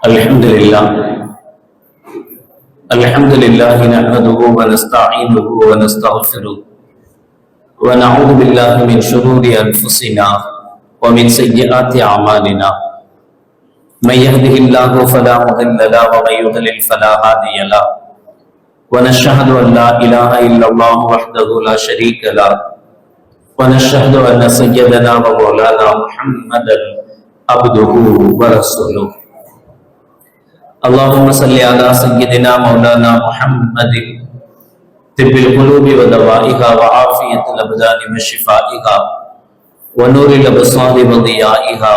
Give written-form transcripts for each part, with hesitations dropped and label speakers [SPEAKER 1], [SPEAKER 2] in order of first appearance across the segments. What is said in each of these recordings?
[SPEAKER 1] الحمد لله نحمده ونستعينه ونستغفره ونعوذ بالله من شرور أنفسنا ومن سيئات أعمالنا من يهده الله فلا مضل له ومن يضلل فلا هادي له ونشهد أن لا إله إلا الله وحده لا شريك له ونشهد أن سيدنا ومولانا محمدا عبده ورسوله اللهم صل على سيدنا مولانا محمد طب القلوب ودوائها وعافية الأبدان وشفائها ونور الأبصار وضيائها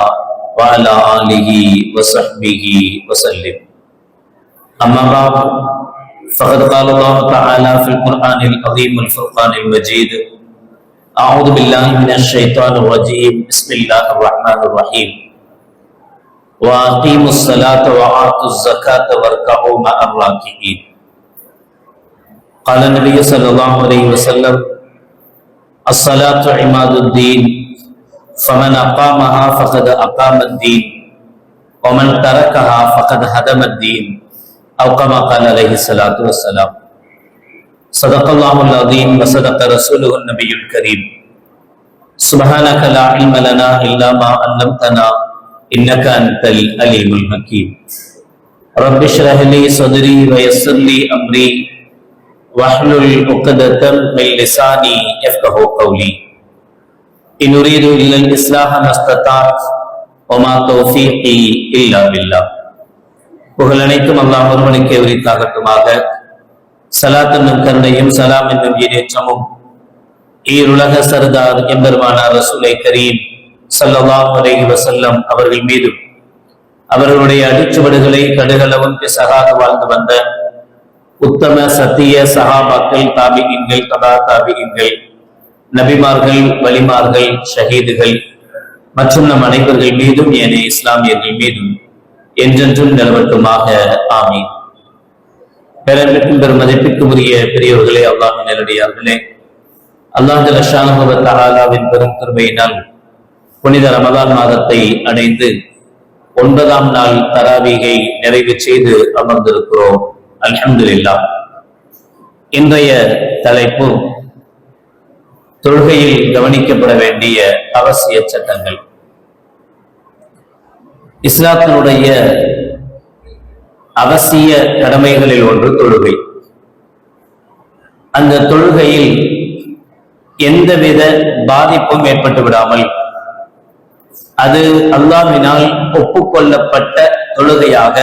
[SPEAKER 1] وعلى آله وصحبه وسلم. أما بعد فقد قال الله تعالى في القرآن العظيم والفرقان المجيد: أعوذ بالله من الشيطان الرجيم، بسم الله الرحمن الرحيم. وأقيموا الصلاة وآتوا الزكاة واركعوا مع الراكعين. قال النبي صلى الله عليه وسلم: الصلاة عماد الدين، فمن أقامها فقد أقام الدين، ومن تركها فقد هدم الدين، أو كما قال عليه الصلاة والسلام. صدق الله العظيم وصدق رسوله النبي الكريم. سبحانك لا علم لنا إلا ما علمتنا إنك أنت العليم الحكيم. رب اشرح لي صدري ويسر لي أمري واحلل عقدة من لساني يفقهوا قولي. إن أريد إلا الإصلاح ما استطعت وما توفيقي إلا بالله. புகழ் அனைத்தும் அல்லாஹ் ஒருவனுக்கே உரித்தாகட்டுமாக. ஸலாத் என்னும் கருணையும் சலாம் என்னும் ஈரேற்றமும் ஈருலக சர்தார் எம்பெருமானார் ரசூலை கரீம் ஸல்லல்லாஹு அலைஹி வஸல்லம் அவர்கள் மீதும் அவர்களுடைய அடிச்சுவடுகளை கடுகளவும் பிசகாது வாழ்ந்து வந்த உத்தம சத்திய சஹாபாக்கள், தாபிகீன்கள், தபா தாபிகீன்கள், நபிமார்கள், வலிமார்கள், ஷஹீதுகள் மற்றும் நம் அனைவர்கள் மீதும் ஏனைய இஸ்லாமியர்கள் மீதும் என்றென்றும் நிலவட்டுமாக. ஆமீன். பேரன்பிற்கும் பெரும் மதிப்பிற்கும் உரிய பெரியவர்களே, அல்லாஹ்வின் நல்லடியார்களே, அல்லாஹ் ஜல்ல ஷானஹு வ தஆலாவின் பெரும் கிருபையினால் புனித ரமதான் மாதத்தை அடைந்து 9ஆம் நாள் தராவீகை நிறைவு செய்து அமர்ந்திருக்கிறோம். அல்ஹம்துலில்லாஹ். இன்றைய தலைப்பு தொழுகையில் கவனிக்கப்பட வேண்டிய அவசிய சட்டங்கள். இஸ்லாத்தினுடைய அவசிய கடமைகளில் ஒன்று தொழுகை. அந்த தொழுகையில் எந்தவித பாதிப்பும் ஏற்பட்டு விடாமல் அது அல்லாஹ்வினால் ஒப்புக்கொள்ளப்பட்ட தொழுகையாக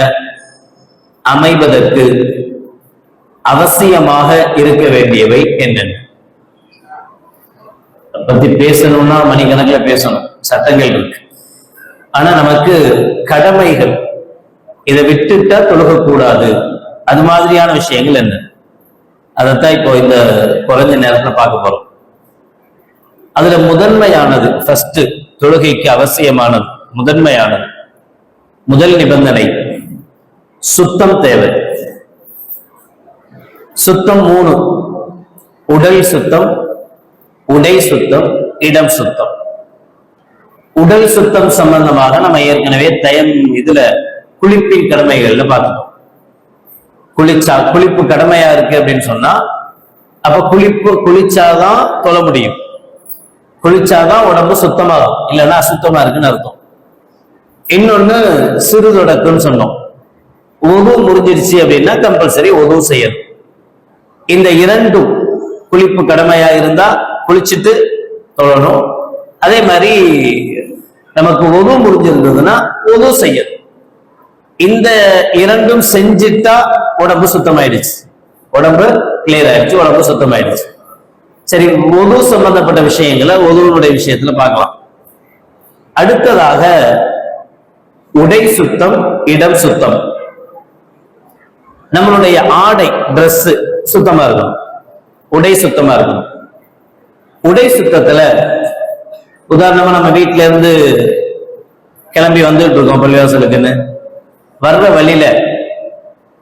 [SPEAKER 1] அமைவதற்கு அவசியமாக இருக்க வேண்டியவை என்னென்ன பத்தி பேசணும்னா மணிக்கணக்கில் பேசணும், சட்டங்கள் இருக்கு. ஆனா நமக்கு கடமைகள், இதை விட்டுட்டா தொழுகக்கூடாது, அது மாதிரியான விஷயங்கள் என்ன, அதைத்தான் இப்போ இந்த குறைஞ்ச நேரத்துல பார்க்க போறோம். அதுல முதன்மையானது, ஃபர்ஸ்ட் தொழுகைக்கு அவசியமானது, முதன்மையானது, முதல் நிபந்தனை சுத்தம் தேவை. சுத்தம் 3: உடல் சுத்தம், உடை சுத்தம், இடம் சுத்தம். உடல் சுத்தம் சம்பந்தமாக நம்ம ஏற்கனவே இதுல குளிப்பின் கடமைகள்ல பார்த்துட்டோம். குளிப்பு கடமையா இருக்கு அப்படின்னு சொன்னா அப்ப குளிச்சாதான் தொழ முடியும், குளிச்சாதான் உடம்பு சுத்தமாகும், இல்லைன்னா அசுத்தமா இருக்குன்னு அர்த்தம். இன்னொன்னு சிறு தொடக்குன்னு சொன்னோம். ஒது முடிஞ்சிருச்சு அப்படின்னா கம்பல்சரி ஒது செய்யணும். இந்த இரண்டும் குளிப்பு கடமையா இருந்தா குளிச்சுட்டு தொழணும். அதே மாதிரி நமக்கு ஒது முடிஞ்சிருந்ததுன்னா ஒது செய்யணும். இந்த இரண்டும் செஞ்சுட்டா உடம்பு சுத்தமாயிடுச்சு, உடம்பு கிளியர் ஆயிடுச்சு, உடம்பு சுத்தமாயிடுச்சு. சரி, ஒது சம்பந்தப்பட்ட விஷயங்களை ஒதுவனுடைய விஷயத்துல பார்க்கலாம். அடுத்ததாக உடை சுத்தம், இடம் சுத்தம். நம்மளுடைய ஆடை, டிரெஸ் சுத்தமா இருக்கணும், உடை சுத்தமா இருக்கணும். உடை சுத்தத்துல உதாரணமா நம்ம வீட்டுல இருந்து கிளம்பி வந்துட்டு இருக்கோம் பள்ளிவாசலுக்குன்னு, வர்ற வழியில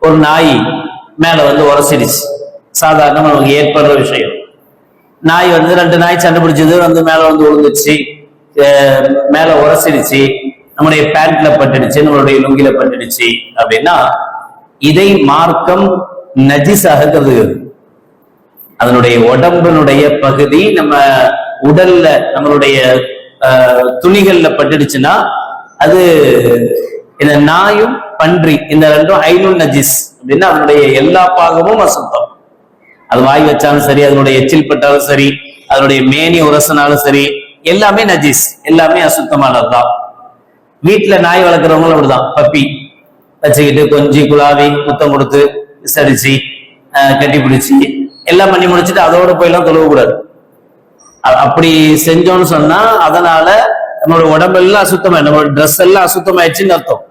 [SPEAKER 1] ஒரு நாய் மேல வந்து உரசிடுச்சு. சாதாரணமா நமக்கு ஏற்படுற விஷயம். நாய் வந்து 2 நாய் சண்டை பிடிச்சது, வந்து மேல வந்து விழுந்துச்சு, மேல உரசிடுச்சு. நம்முடைய பேண்ட்ல பட்டுடுச்சு, நம்மளுடைய லுங்கில பட்டுடுச்சு அப்படின்னா இதை மார்க்கம் நஜிஸாக கருதுகிறது. அதனுடைய உடம்பினுடைய பகுதி நம்ம உடல்ல நம்மளுடைய துணிகள்ல பட்டுடுச்சுன்னா அது இந்த நாயும் பன்றி இந்த ரெண்டும் ஐனுல் நஜிஸ் அப்படின்னா அதனுடைய எல்லா பாகமும் அசுத்தம். அது வாய் வச்சாலும் சரி, அதனுடைய எச்சில் பட்டாலும் சரி, அதனுடைய மேனி உரசனாலும் சரி, எல்லாமே நஜிஸ், எல்லாமே அசுத்தமானதுதான். வீட்டுல நாய் வளர்க்குறவங்களும் அப்படிதான். பப்பி வச்சுக்கிட்டு கொஞ்சி குழாவி முத்தம் கொடுத்து விசாரிச்சு கட்டி பிடிச்சி எல்லாம் பண்ணி முடிச்சுட்டு அதோட போயெல்லாம் தொழுவக்கூடாது. அப்படி செஞ்சோம்னு சொன்னா அதனால நம்மளோட உடம்பெல்லாம் அசுத்தமா, நம்மளோட ட்ரெஸ் எல்லாம் அசுத்தமாயிடுச்சுன்னு அர்த்தம்.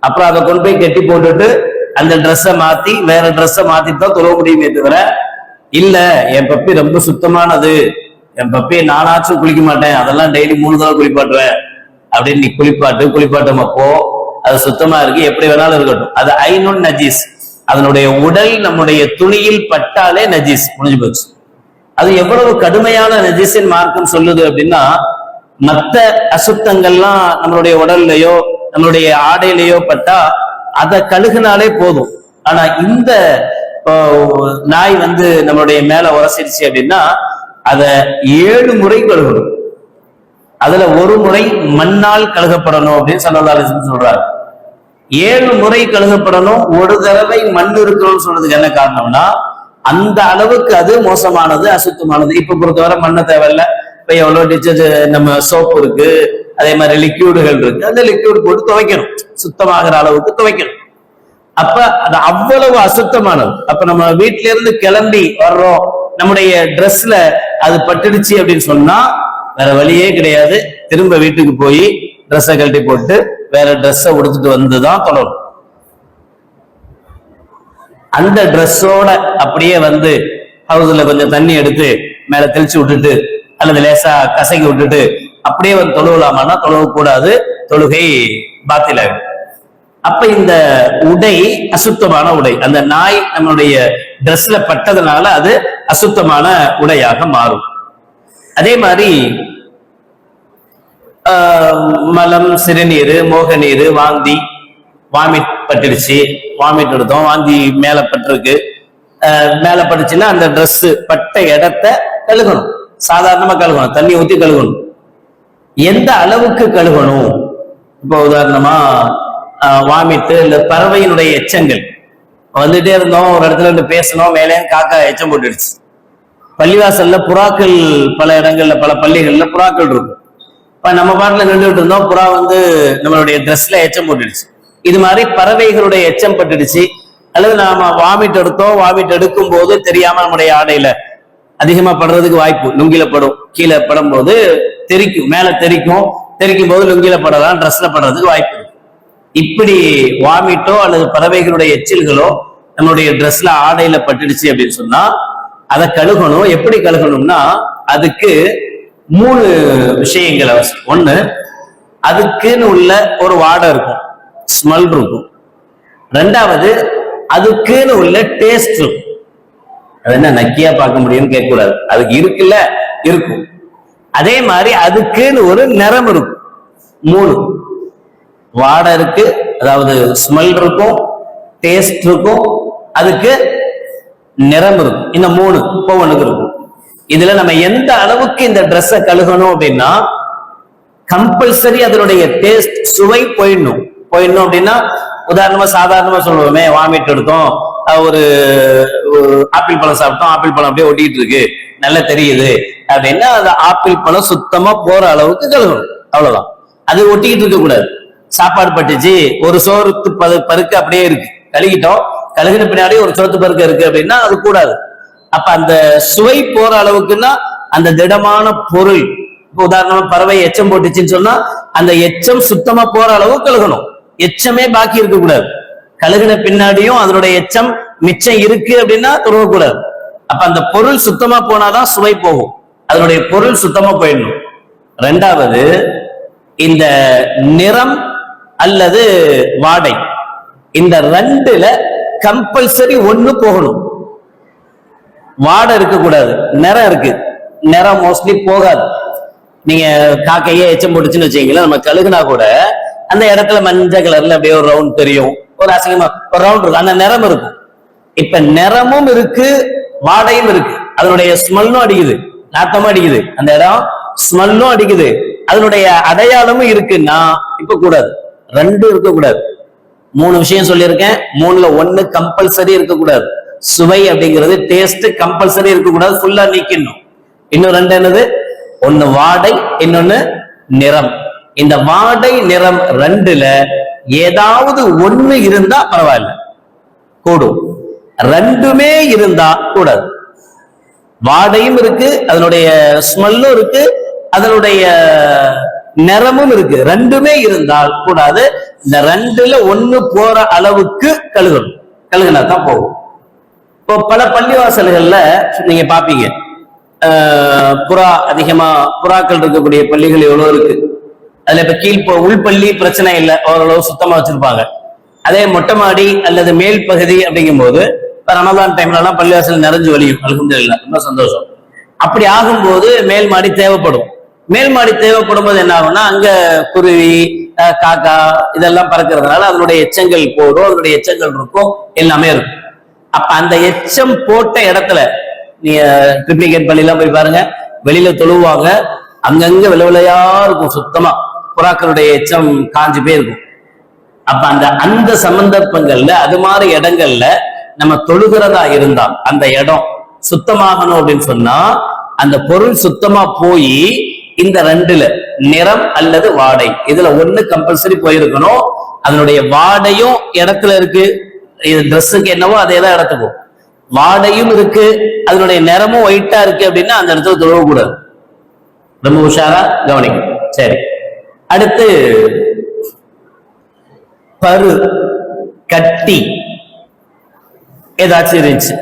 [SPEAKER 1] அப்புறம் அதை கொண்டு போய் கட்டி போட்டுட்டு அந்த ட்ரெஸ்ஸை மாத்தி வேற ட்ரெஸ்ஸை மாத்திட்டு தான் தொழுவ முடியுமே தவிர, இல்ல என் பப்பி ரொம்ப சுத்தமானது, என் பப்பியை நானாச்சும் குளிக்க மாட்டேன், அதெல்லாம் டெய்லி 3 தடவை குளிப்பாட்டுவேன் அப்படின்னு நீ குளிப்பாட்டமப்போ அது சுத்தமா இருக்கு, எப்படி வேணாலும் இருக்கட்டும், அது ஐனுன் நஜீஸ். அதனுடைய உடல் நம்முடைய துணியில் பட்டாலே நஜீஸ், முடிஞ்சு போச்சு. அது எவ்வளவு கடுமையான நஜீஸின் மார்க்கம் சொல்லுது அப்படின்னா, மற்ற அசுத்தங்கள்லாம் நம்மளுடைய உடல்லையோ நம்மளுடைய ஆடையிலையோ பட்டா அதை கழுகுனாலே போதும். ஆனா இந்த நாய் நம்மளுடைய மேல உரசிடுச்சு அப்படின்னா அதை 7 முறை கழுகணும். அதுல ஒரு முறை மண்ணால் கழுகப்படணும் அப்படின்னு ஸல்லல்லாஹு அலைஹி வஸல்லம் சொல்றாரு. 7 முறை கழுகப்படணும். ஒரு தடவை மண் இருக்கணும்னு சொல்றதுக்கு என்ன காரணம்னா, அந்த அளவுக்கு அது மோசமானது, அசுத்தமானது. இப்ப பொறுத்தவரை மண்ணை தேவையில்ல. இப்ப எவ்வளவு டிச்சர்ஜ் நம்ம சோப்பு இருக்கு, அதே மாதிரி லிக்யூடுகள் இருக்கு, அந்த லிக்யூட் போட்டு துவைக்கணும், சுத்தமாகிற அளவுக்கு துவைக்கணும். அப்ப அது அவ்வளவு அசுத்தமானது. அப்ப நம்ம வீட்டுல இருந்து கிளம்பி வர்றோம், நம்முடைய ட்ரெஸ்ல அது பட்டுடுச்சு அப்படின்னு சொன்னா வேற வழியே கிடையாது. திரும்ப வீட்டுக்கு போய் ட்ரெஸ்ஸை கழட்டி போட்டு வேற ட்ரெஸ்ஸை உடுத்துட்டு வந்துதான் தொடரும். அந்த ட்ரெஸ்ஸோட அப்படியே ஹவுஸ்ல கொஞ்சம் தண்ணி எடுத்து மேல தெளிச்சு விட்டுட்டு அல்லது லேசா கசக்கி விட்டுட்டு அப்படியே தொழுவலாமான்னா தொழுவக்கூடாது, தொழுகை பாத்திலாகும். அப்ப இந்த உடை அசுத்தமான உடை, அந்த நாய் நம்மளுடைய ட்ரெஸ்ல பட்டதுனால அது அசுத்தமான உடையாக மாறும். அதே மாதிரி மலம், சிறுநீர், மோக நீர், வாந்தி, வாமிட் பட்டுடுச்சு, வாமிட் எடுத்தோம், வாந்தி மேல பட்டிருக்கு, மேல பட்டுச்சுன்னா அந்த ட்ரெஸ் பட்ட இடத்த கழுகணும், சாதாரணமா கழுகணும், தண்ணி ஊற்றி கழுகணும். எந்த அளவுக்கு கழுகணும்? இப்போ உதாரணமா வாமிட்டு இல்ல பறவையினுடைய எச்சங்கள் வந்துட்டே இருந்தோம், ஒரு இடத்துல இருந்து பேசணும், மேலே காக்கா எச்சம் போட்டுடுச்சு. பள்ளிவாசல்ல புறாக்கள் பல இடங்கள்ல பல பள்ளிகள்ல புறாக்கள் இருக்கும். இப்ப நம்ம பாட்டுல நின்றுட்டு இருந்தோம், புறா நம்மளுடைய ட்ரெஸ்ல எச்சம் போட்டுடுச்சு. இது மாதிரி பறவைகளுடைய எச்சம் பட்டுடுச்சு. அல்லது நாம வாமிட் எடுத்தோம், வாமிட் எடுக்கும் போது தெரியாம நம்முடைய ஆடையில அதிகமா படுறதுக்கு வாய்ப்பு, லுங்கில படும், கீழே படும் போது தெரிக்கும், மேல தெரிக்கும் போது லுங்கில படலாம், ட்ரெஸ்ல படுறதுக்கு வாய்ப்பு இருக்கு. இப்படி வாமிட்டோ அல்லது பறவைகளுடைய எச்சில்களோ நம்மளுடைய ட்ரெஸ்ல ஆடையில பட்டுடுச்சு அப்படின்னு சொன்னா அதை கழுகணும். எப்படி கழுகணும்னா அதுக்கு 3 விஷயங்கள் அவசியம். ஒண்ணு, அதுக்குன்னு உள்ள ஒரு வாடை இருக்கும், ஸ்மெல் இருக்கும். 2வது, அதுக்குன்னு உள்ள டேஸ்ட் இருக்கும். அது என்ன நக்கியா பார்க்க முடியும்னு கேட்க கூடாது, அதுக்கு இருக்குல்ல, இருக்கும். அதே மாதிரி அதுக்குன்னு ஒரு நிறம் இருக்கும். 3 வாடை இருக்கு, அதாவது ஸ்மெல் இருக்கும், டேஸ்ட் இருக்கும், அதுக்கு நிறம் இருக்கும். இந்த 3 ஒவ்வொன்றுக்கு இருக்கும். இதுல நம்ம எந்த அளவுக்கு இந்த ட்ரெஸ்ஸை கழுகணும் அப்படின்னா, கம்பல்சரி அதனுடைய டேஸ்ட், சுவை போயிடணும் அப்படின்னா, உதாரணமா சாதாரணமா சொல்லுவோமே, வாமிட் எடுத்தோம், ஒரு ஆப்பிள் பழம் சாப்பிட்டோம், ஆப்பிள் பழம் அப்படியே ஒட்டிட்டு இருக்கு, நல்லா தெரியுது அப்படின்னா அந்த ஆப்பிள் பழம் சுத்தமா போற அளவுக்கு கழுகணும், அவ்வளவுதான். அது ஒட்டிக்கிட்டு இருக்க கூடாது. சாப்பாடு பட்டுச்சு, ஒரு சோறு பருக்கு அப்படியே இருக்கு, கழுகிட்டோம், கழுகின பின்னாடி ஒரு சோத்து பருக்கு இருக்கு அப்படின்னா அது கூடாது. அப்ப அந்த சுவை போற அளவுக்குன்னா அந்த திடமான பொருள், உதாரணமா பறவை எச்சம் போட்டுச்சுன்னு சொன்னா அந்த எச்சம் சுத்தமா போற அளவு கழுகணும், எச்சமே பாக்கி இருக்க கூடாது. கழுகின பின்னாடியும் அதனுடைய எச்சம் மிச்சம் இருக்கு அப்படின்னா துறவக்கூடாது. அப்ப அந்த பொருள் சுத்தமா போனாதான் சுவை போகும், அதனுடைய பொருள் சுத்தமா போயிடணும். 2வது, இந்த நிறம் அல்லது வாடை, இந்த 2ல கம்பல்சரி 1 போகணும். வாடை இருக்கக்கூடாது, நிறம் இருக்கு, நிறம் மோஸ்ட்லி போகாது. நீங்க காக்கையே எச்சம் போட்டுச்சுன்னு வச்சீங்களா, நம்ம கழுகுனா கூட அந்த இடத்துல மஞ்சள் கலர்ல அப்படியே ஒரு ரவுண்ட் தெரியும், ஒரு அசிங்கமா ஒரு ரவுண்ட் இருக்கும், அந்த நிறம் இருக்கும். இப்ப நிறமும் இருக்கு, வாடையும் இருக்கு, அதனுடைய ஸ்மெல்லும் அடிக்குது, நாட்டமும் அடிக்குது, அந்த இடம் ஸ்மெல்லும் அடிக்குது, அதனுடைய அடையாளமும் இருக்குன்னா இப்ப கூடாது. ரெண்டும் இருக்கக்கூடாது. 3 விஷயம் சொல்லியிருக்கேன், 3ல 1 கம்பல்சரி இருக்கக்கூடாது. சுவை அப்படிங்கிறது டேஸ்ட் கம்பல்சரி இருக்கக்கூடாது, ஃபுல்லா நீக்கணும். இன்னும் 2 என்னது? 1 வாடை, இன்னொன்னு நிறம். இந்த வாடை நிறம் 2ல ஏதாவது 1 இருந்தா பரவாயில்ல, கூடும். 2மே இருந்தா கூடாது. வாடையும் இருக்கு, அதனுடைய ஸ்மெல்லும் இருக்கு, அதனுடைய நிறமும் இருக்கு, 2மே இருந்தால் கூடாது. இந்த 2ல 1 போற அளவுக்கு கழுகணும், கழுகுனா தான் போகும். இப்போ பல பள்ளிவாசல்கள்ல நீங்க பாப்பீங்க, புறா அதிகமா புறாக்கள் இருக்கக்கூடிய பள்ளிகள் எவ்வளவு இருக்கு. அதுல இப்ப உள்பள்ளி பிரச்சனை இல்லை, ஓரளவு சுத்தமா வச்சிருப்பாங்க. அதே மொட்டை மாடி அல்லது மேல் பகுதி அப்படிங்கும் போது இப்ப ரமதான் டைம்ல எல்லாம் பள்ளிவாசல் நிறைஞ்சு வலியும், அல்ஹம்துலில்லாஹ், ரொம்ப சந்தோஷம். அப்படி ஆகும்போது மேல் மாடி தேவைப்படும். மேல் மாடி தேவைப்படும் போது என்ன ஆகும்னா, அங்க குருவி காக்கா இதெல்லாம் பறக்கிறதுனால அதனுடைய எச்சங்கள் போடும், அதனுடைய எச்சங்கள் இருக்கும், எல்லாமே இருக்கும். அப்ப அந்த எச்சம் போட்ட இடத்துல நீங்க ட்ரிப்ளிகேட் பள்ளியெல்லாம் போய் பாருங்க, வெளியில தொழுவாங்க, அங்கங்க விளையா இருக்கும், சுத்தமா புறாக்களுடைய எச்சம் காஞ்சு போய் இருக்கும். அப்ப அந்த சந்தர்ப்பங்கள்ல அது மாதிரி இடங்கள்ல நம்ம தொழுகிறதா இருந்தால் அந்த இடம் சுத்தமாகணும் அப்படின்னு சொன்னா அந்த பொருள் சுத்தமா போய் இந்த 2ல நிறம் அல்லது வாடை இதுல 1 கம்பல்சரி போயிருக்கணும். அதனுடைய வாடையும் இடத்துல இருக்கு, ட்ரெஸ்ஸுக்கு என்னவோ அதே தான் இடத்துக்கும் வாடையும் இருக்கு, அதனுடைய நிறமும் ஒயிட்டா இருக்கு அப்படின்னா அந்த இடத்துல தொழக்கூடாது. ரொம்ப உஷாரா கவனிக்கும். சரி, அடுத்து பரு கட்டி ஏதாச்சும் இருந்துச்சு,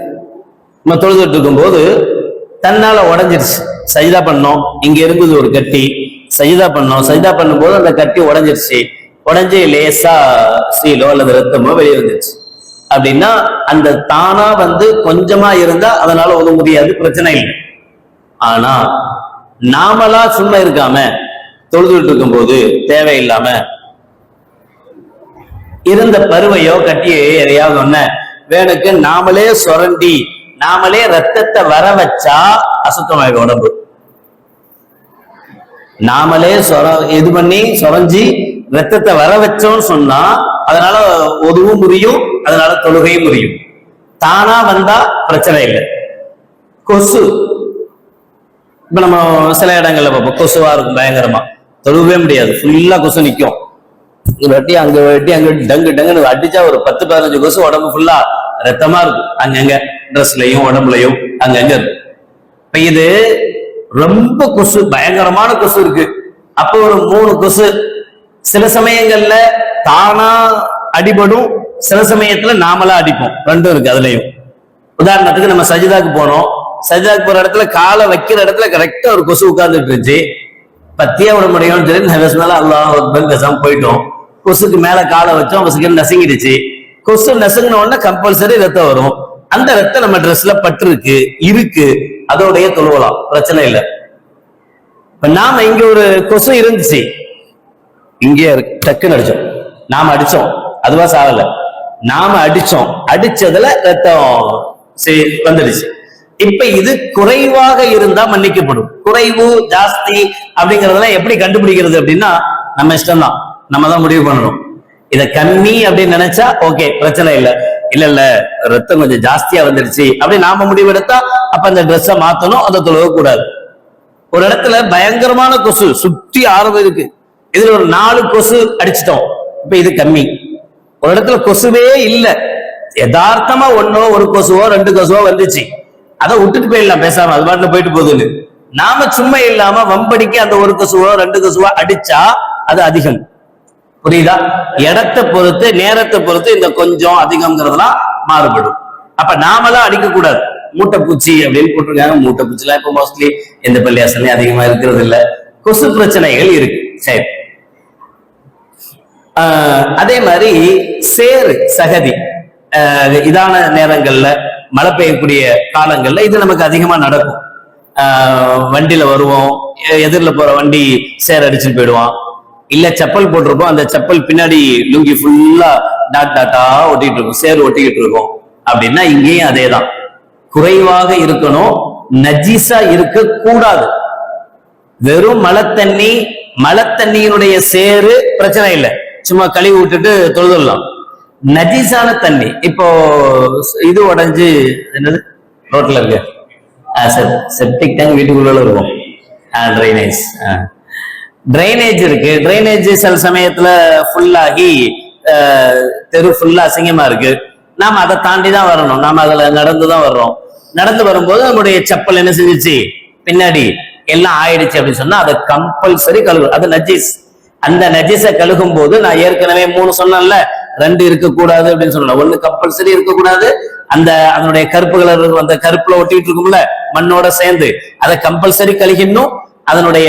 [SPEAKER 1] நம்ம தொழுதுட்டு இருக்கும் போது தன்னால உடஞ்சிருச்சு, சஜிதா பண்ணோம், இங்க இருந்தது ஒரு கட்டி, சஜிதா பண்ணோம், சஜிதா பண்ணும் போது அந்த கட்டி உடஞ்சிருச்சு, உடஞ்சி லேசா ஸ்ரீலோ அல்லது ரத்தமோ வெளியே வந்துருச்சு அப்படின்னா அந்த தானா கொஞ்சமா இருந்தா அதனால உதவ முடியாது, பிரச்சனை இல்லை. ஆனா நாமளா சும்மா இருக்காம தொழுதுட்டு இருக்கும் போது தேவையில்லாம இருந்த பருவையோ கட்டியோ எதையாவது ஒண்ணு வேணுக்கு நாமளே சுரண்டி நாமளே ரத்தத்தை வர வச்சா அசுத்தமாயிடும் உடம்பு. நாமளே இது பண்ணி சுரஞ்சி ரத்தத்தை வர வச்சோம்னு சொன்னா அதனால உதவும் முடியும், அதனால தொழுகையும் முடியும். தானா வந்தா பிரச்சனை இல்லை. கொசு இப்ப நம்ம சில இடங்கள்ல பார்ப்போம், கொசுவா இருக்கும், பயங்கரமா தொழுவே முடியாது, ஃபுல்லா கொசு நிக்கும், வெட்டி அங்க வெட்டி அங்க டங்கு டங்குன்னு அடிச்சா ஒரு 10-15 கொசு உடம்பு ஃபுல்லா ரத்தமா இருக்கும், அங்கங்க ட்ரெஸ்லயும் உடம்புலயும் அங்கங்க இருக்கு. இப்ப இது ரொம்ப கொசு, பயங்கரமான கொசு இருக்கு. அப்ப ஒரு 3 கொசு சில சமயங்கள்ல தானா அடிபடும், சில சமயத்துல நாமளா அடிப்போம், 2 இருக்கு அதுலயும். உதாரணத்துக்கு நம்ம சஜிதாக்கு போனோம், சஜிதாக்கு போற இடத்துல காலை வைக்கிற இடத்துல கரெக்டா ஒரு கொசு உட்கார்ந்துட்டு இருந்துச்சு, பத்தியா விட முடியும்னு சொல்லி நவஸ்னால அல்லாஹ் அக்பர் பேசாம போயிட்டோம். கொசுக்கு மேல காலை வச்சோம், கொசுக்கு நசுங்கிடுச்சு. கொசு நசுங்கின உடனே கம்பல்சரி ரத்தம் வரும், அந்த ரத்தம் நம்ம ட்ரெஸ்ல பட்டு இருக்கு அதோடைய தொழுவலாம், பிரச்சனை இல்லை. இப்ப நாம இங்க ஒரு கொசு இருந்துச்சு, இங்கே டக்குன்னு அடிச்சோம், நாம அடிச்சோம், அதுவா சாகல, நாம அடிச்சோம், அடிச்சதுல ரத்தம் வந்துடுச்சு. இப்ப இது குறைவாக இருந்தா மன்னிக்கப்படும். குறைவு ஜாஸ்தி அப்படிங்கறதெல்லாம் எப்படி கண்டுபிடிக்கிறது அப்படின்னா நம்ம இஷ்டம் தான், நம்ம தான் முடிவு பண்ணணும். இத கம்மி அப்படின்னு நினைச்சா ஓகே, பிரச்சனை இல்லை. இல்ல இல்ல ரத்தம் கொஞ்சம் ஜாஸ்தியா வந்துடுச்சு அப்படி நாம முடிவெடுத்தா அப்ப அந்த ட்ரெஸ்ஸை மாத்தணும், அதை தொழுவ கூடாது. ஒரு இடத்துல பயங்கரமான கொசு சுற்றி ஆரம்பம் இருக்கு, இதுல ஒரு 4 கொசு அடிச்சிட்டோம், இப்ப இது கம்மி. ஒரு இடத்துல கொசுவே இல்ல, யதார்த்தமா ஒரு கொசுவோ 2 கொசுவோ வந்துச்சு, அதை விட்டுட்டு போயிடலாம் பேசாம, அது பாட்டுல போயிட்டு போகுதுன்னு. நாம சும்மா இல்லாம வம்படிக்கு அந்த 1 கொசுவோ 2 கொசுவோ அடிச்சா அது அதிகம். புரியுதா? இடத்தை பொறுத்து நேரத்தை பொறுத்து இந்த கொஞ்சம் அதிகம்ங்கிறதுலாம் மாறுபடும். அப்ப நாமெல்லாம் அடிக்க கூடாது. மூட்டைப்பூச்சி அப்படின்னு போட்டிருக்காங்க, மூட்டைப்பூச்சிலாம் இப்ப மோஸ்ட்லி எந்த பள்ளியாசலையும் அதிகமா இருக்கிறது இல்ல, கொசு பிரச்சனைகள் இருக்கு. சரி, அதே மாதிரி சேறு சகதி இதான நேரங்கள்ல மழை பெய்யக்கூடிய காலங்கள்ல இது நமக்கு அதிகமா நடக்கும். வண்டியில வருவோம், எதிரில் போற வண்டி சேர் அடிச்சுட்டு போயிடுவான், இல்ல செப்பல் போட்டிருப்போம், அந்த செப்பல் பின்னாடி லுங்கி ஃபுல்லா டாட் டாட்டா ஒட்டிட்டு இருக்கும், சேர் ஒட்டிக்கிட்டு இருக்கும். அப்படின்னா இங்கேயும் அதேதான், குறைவாக இருக்கணும், நஜீஸா இருக்க கூடாது. வெறும் மழை தண்ணியினுடைய சேரு பிரச்சனை இல்லை, சும்மா கழுவி விட்டுட்டு தொழுதலாம். நஜீஸான தண்ணி, இப்போ இது உடஞ்சு என்னது ரோட்ல இருக்கு, செப்டிக் டேங்க் வீட்டுக்குள்ள இருக்கும், ட்ரைனேஜ் இருக்கு. ட்ரைனேஜ் சில சமயத்துல ஃபுல்லாகி தெரு ஃபுல்லா அசிங்கமா இருக்கு, நாம அதை தாண்டி தான் வரணும், நாம அதுல நடந்துதான் வர்றோம். நடந்து வரும்போது நம்முடைய செப்பல் என்ன செஞ்சிச்சு, பின்னாடி எல்லாம் ஆயிடுச்சு அப்படின்னு சொன்னா அதை கம்பல்சரி கழுகும், அது நஜீஸ். அந்த நஜீஸை கழுகும் போது நான் ஏற்கனவே 3 சொன்னேன்ல, 2 இருக்கக்கூடாது அப்படின்னு சொன்னேன். 1 கம்பல்சரி இருக்கக்கூடாது, அதனுடைய கருப்பு கலர் அந்த கருப்புல ஒட்டிட்டு இருக்கும்ல மண்ணோட சேர்ந்து, அதை கம்பல்சரி கழுகிடணும். அதனுடைய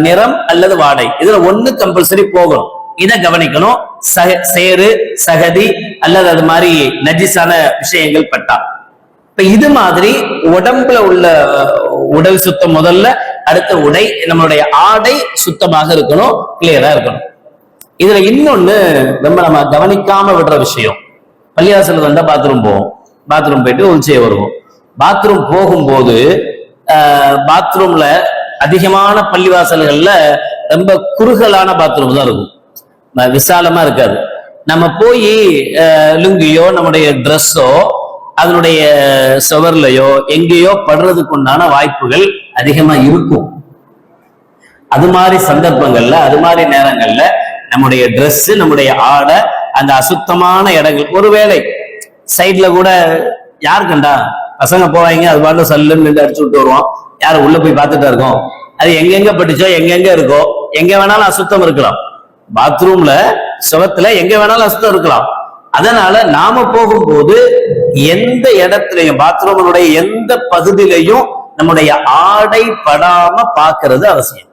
[SPEAKER 1] நிறம் அல்லது வாடை, இதுல 1 கம்பல்சரி போகணும், இதை கவனிக்கணும். சேரு சகதி அல்லது அது மாதிரி நஜீஸான விஷயங்கள் பட்டா. இப்ப இது மாதிரி உடம்புல உள்ள உடல் சுத்தம் முதல்ல, அடுத்த உடை, நம்மளுடைய ஆடை சுத்தமாக இருக்கணும், கிளியரா இருக்கணும். இதுல இன்னொன்னு ரொம்ப நம்ம கவனிக்காம விடுற விஷயம், பள்ளிவாசல் வந்தா பாத்ரூம் போவோம், பாத்ரூம் போயிட்டு உள்செய்ய வருவோம். பாத்ரூம் போகும்போது பாத்ரூம்ல அதிகமான பள்ளிவாசல்கள்ல ரொம்ப குறுகலான பாத்ரூம் தான் இருக்கும், விசாலமா இருக்காது. நம்ம போய் லுங்கியோ நம்முடைய ட்ரெஸ்ஸோ அதனுடைய சுவர்லையோ எங்கேயோ படுறதுக்கு உண்டான வாய்ப்புகள் அதிகமா இருக்கும். அது மாதிரி சந்தர்ப்பங்கள்ல, அது மாதிரி நேரங்கள்ல நம்முடைய ட்ரெஸ், நம்முடைய ஆடை அந்த அசுத்தமான இடங்கள், ஒருவேளை சைட்ல கூட யாரு கண்டா பசங்க போவாங்க, அது பாட்டு சல்லுன்னு அடிச்சு விட்டு வருவோம், யாரும் உள்ள போய் பார்த்துட்டா இருக்கோம். அது எங்கெங்க பட்டுச்சோ எங்கெங்க இருக்கோ, எங்க வேணாலும் அசுத்தம் இருக்கலாம். பாத்ரூம்ல சுவத்துல எங்க வேணாலும் அசுத்தம் இருக்கலாம். அதனால நாம போகும்போது எந்த இடத்துலையும், பாத்ரூமினுடைய எந்த பகுதியிலையும் நம்முடைய ஆடை படாம பாக்குறது அவசியம்.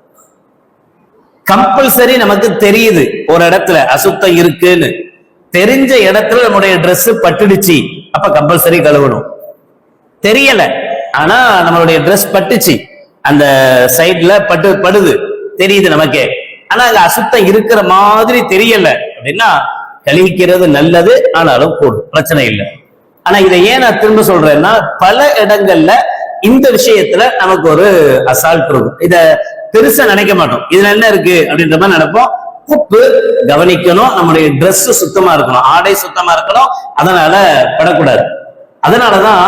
[SPEAKER 1] கம்பல்சரி நமக்கு தெரியுது ஒரு இடத்துல அசுத்தம் இருக்குன்னு, தெரிஞ்ச இடத்துல நம்முடைய ட்ரெஸ் பட்டுடுச்சு, அப்ப கம்பல்சரி கழுவணும். தெரியல, ஆனா நம்மளுடைய ட்ரெஸ் பட்டுச்சு, அந்த சைட்ல படுது, தெரியுது நமக்கே, ஆனா அது அசுத்தம் இருக்கிற மாதிரி தெரியல அப்படின்னா கழுவிக்கிறது நல்லது, ஆனாலும் போடும், பிரச்சனை இல்லை. ஆனா இதை ஏன் நான் திரும்ப சொல்றேன்னா, பல இடங்கள்ல இந்த விஷயத்துல நமக்கு ஒரு அசால்ட் இருக்கும், இத பெருசா நினைக்க மாட்டோம், இதுல என்ன இருக்கு அப்படின்ற மாதிரி நினைப்போம். உப்பு கவனிக்கணும், நம்முடைய ட்ரெஸ் சுத்தமா இருக்கணும், ஆடை சுத்தமா இருக்கணும், அதனால படக்கூடாது. அதனாலதான்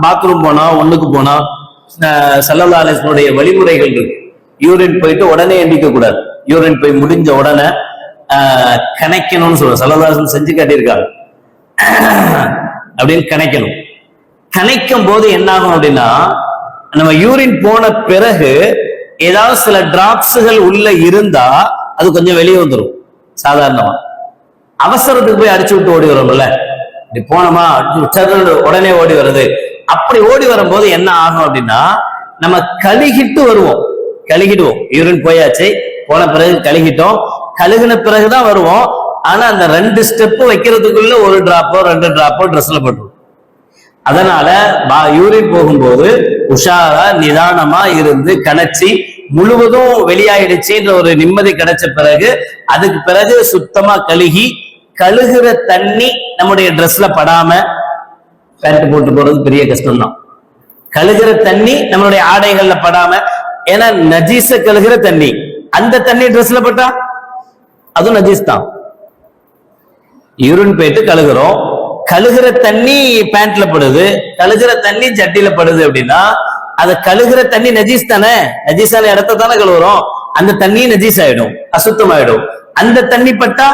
[SPEAKER 1] பாத்ரூம் போனா, ஒண்ணுக்கு போனா ஸல்லல்லாஹு அலைஹி வஸல்லம் வழிமுறைகள் இருக்கு. யூரின் போயிட்டு உடனே எண்ணிக்க கூடாது, யூரின் போய் முடிஞ்ச உடனே கணைக்கணும்னு சொல்ற ஸல்லல்லாஹு அலைஹி வஸல்லம் செஞ்சு காட்டியிருக்காங்க. அப்படின்னு கணைக்கணும். கணைக்கும் போது என்ன ஆகும் அப்படின்னா, நம்ம யூரின் போன பிறகு ஏதாவது சில டிராப்ஸுகள் உள்ள இருந்தா அது கொஞ்சம் வெளியே வந்துடும். சாதாரணமா அவசரத்துக்கு போய் அடிச்சு விட்டு ஓடி வரோம்ல, இப்படி போனோமா உடனே ஓடி வருது, அப்படி ஓடி வரும்போது என்ன ஆகும் அப்படின்னா, நம்ம கழுகிட்டு வருவோம், கழுகிடுவோம், யூரின் போயாச்சு, போன பிறகு கழுகிட்டோம், கழுகின பிறகுதான் வருவோம். ஆனா அந்த 2 ஸ்டெப் வைக்கிறதுக்குள்ள 1 டிராப்போ 2 டிராப்போ ட்ரெஸ்ல போட்டுரும். அதனால யூரின் போகும்போது உஷாரா நிதானமா இருந்து கணைச்சி முழுவதும் வெளியாயிடுச்சுன்ற ஒரு நிம்மதி கிடைச்ச பிறகு, அதுக்கு பிறகு சுத்தமா கழுகி, கழுகுற தண்ணி நம்முடைய ட்ரெஸ்ல படாம, பேண்ட் போட்டு போறது பெரிய கஷ்டம் தான், கழுகுற தண்ணி நம்மளுடைய ஆடைகள்ல படாம, ஏன்னா நஜீஸ கழுகுற தண்ணி, அந்த தண்ணி ட்ரெஸ்ல பட்டா அதுவும் நஜீஸ் தான். யூரின் போயிட்டு கழுகுறோம், கழுகுற தண்ணி பேண்ட்ல படுது, கழுகுற தண்ணி ஜட்டில படுது அப்படின்னா, அது கழுகுற தண்ணி நஜீஸ் தானே, நஜீஸான இடத்த தானே கழுவுறோம், அந்த தண்ணி நஜீஸ் ஆயிடும், அசுத்தமாயிடும். அந்த தண்ணி பட்டா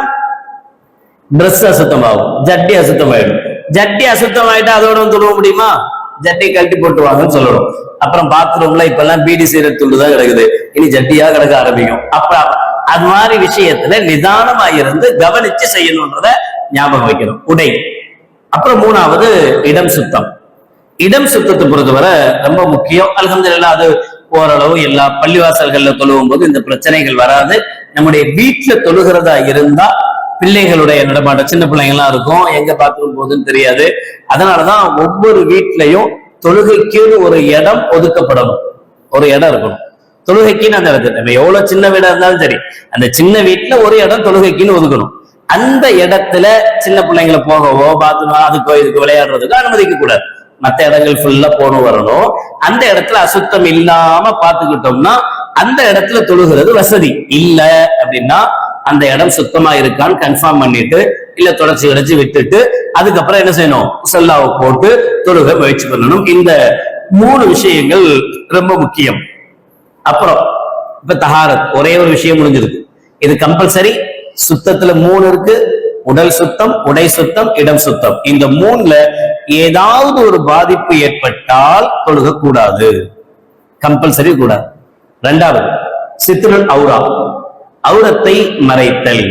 [SPEAKER 1] ட்ரெஸ் அசுத்தமாகும், ஜட்டி அசுத்தமாயிடும். ஜட்டி அசுத்தமாயிட்டா அதோட தொழுவ முடியுமா? ஜட்டி கழட்டி போட்டு வாங்கன்னு சொல்லணும். அப்புறம் பாத்ரூம்ல இப்ப எல்லாம் பீடி சீரட் துண்டு தான் கிடக்குது, இனி ஜட்டியா கிடக்க ஆரம்பிக்கும். அப்ப அது மாதிரி விஷயத்துல நிதானமா இருந்து கவனிச்சு செய்யணும்ன்றத ஞாபகம் வைக்கணும். உடை. அப்புறம் 3வது இடம் சுத்தம். இடம் சுத்தத்தை பொறுத்தவரை ரொம்ப முக்கியம். அல்ஹம்துலில்லாஹ் அது ஓரளவு எல்லா பள்ளிவாசல்கள்ல தொழுவும் போது இந்த பிரச்சனைகள் வராது. நம்முடைய வீட்டுல தொழுகிறதா இருந்தா பிள்ளைகளுடைய நடமாட்டம், சின்ன பிள்ளைங்க எல்லாம் இருக்கும், எங்க பாத்ரூம் போகுதுன்னு தெரியாது. அதனாலதான் ஒவ்வொரு வீட்லயும் தொழுகைக்கு ஒரு இடம் ஒதுக்கப்படணும், ஒரு இடம் இருக்கணும். தொழுகைக்குன்னு அந்த இடத்துல நம்ம எவ்வளவு சின்ன வீடா இருந்தாலும் சரி, அந்த சின்ன வீட்டுல ஒரு இடம் தொழுகைக்குன்னு ஒதுக்கணும். அந்த இடத்துல சின்ன பிள்ளைங்களை போகவோ பாத்ரூம் அதுக்கோ இதுக்கு விளையாடுறதுக்கோ அனுமதிக்க கூடாது. மற்ற இடங்கள் ஃபுல்லா போகணும் வரணும். அந்த இடத்துல அசுத்தம் இல்லாம பாத்துக்கிட்டோம்னா அந்த இடத்துல தொழுகிறது வசதி இல்ல அப்படின்னா அந்த இடம் சுத்தமா இருக்கான்னு கன்ஃபார்ம் பண்ணிட்டு இல்ல தொடர்ச்சி கிடைச்சி விட்டுட்டு அதுக்கப்புறம் என்ன செய்யணும், முசல்லாவை போட்டு தொழுக முயற்சி பண்ணணும். இந்த 3 விஷயங்கள் ரொம்ப முக்கியம். அப்புறம் இப்ப தஹாரத் ஒரே ஒரு விஷயம் முடிஞ்சிருக்கு. இது கம்பல்சரி. சுத்தத்துல 3 இருக்கு. உடல் சுத்தம், உடை சுத்தம், இடம் சுத்தம். இந்த 3ல ஏதாவது ஒரு பாதிப்பு ஏற்பட்டால் தொழுக கூடாது, கம்பல்சரி கூடாது. 2வது சித்ருல் அவுரா, அவுரத்தை மறைத்தல்.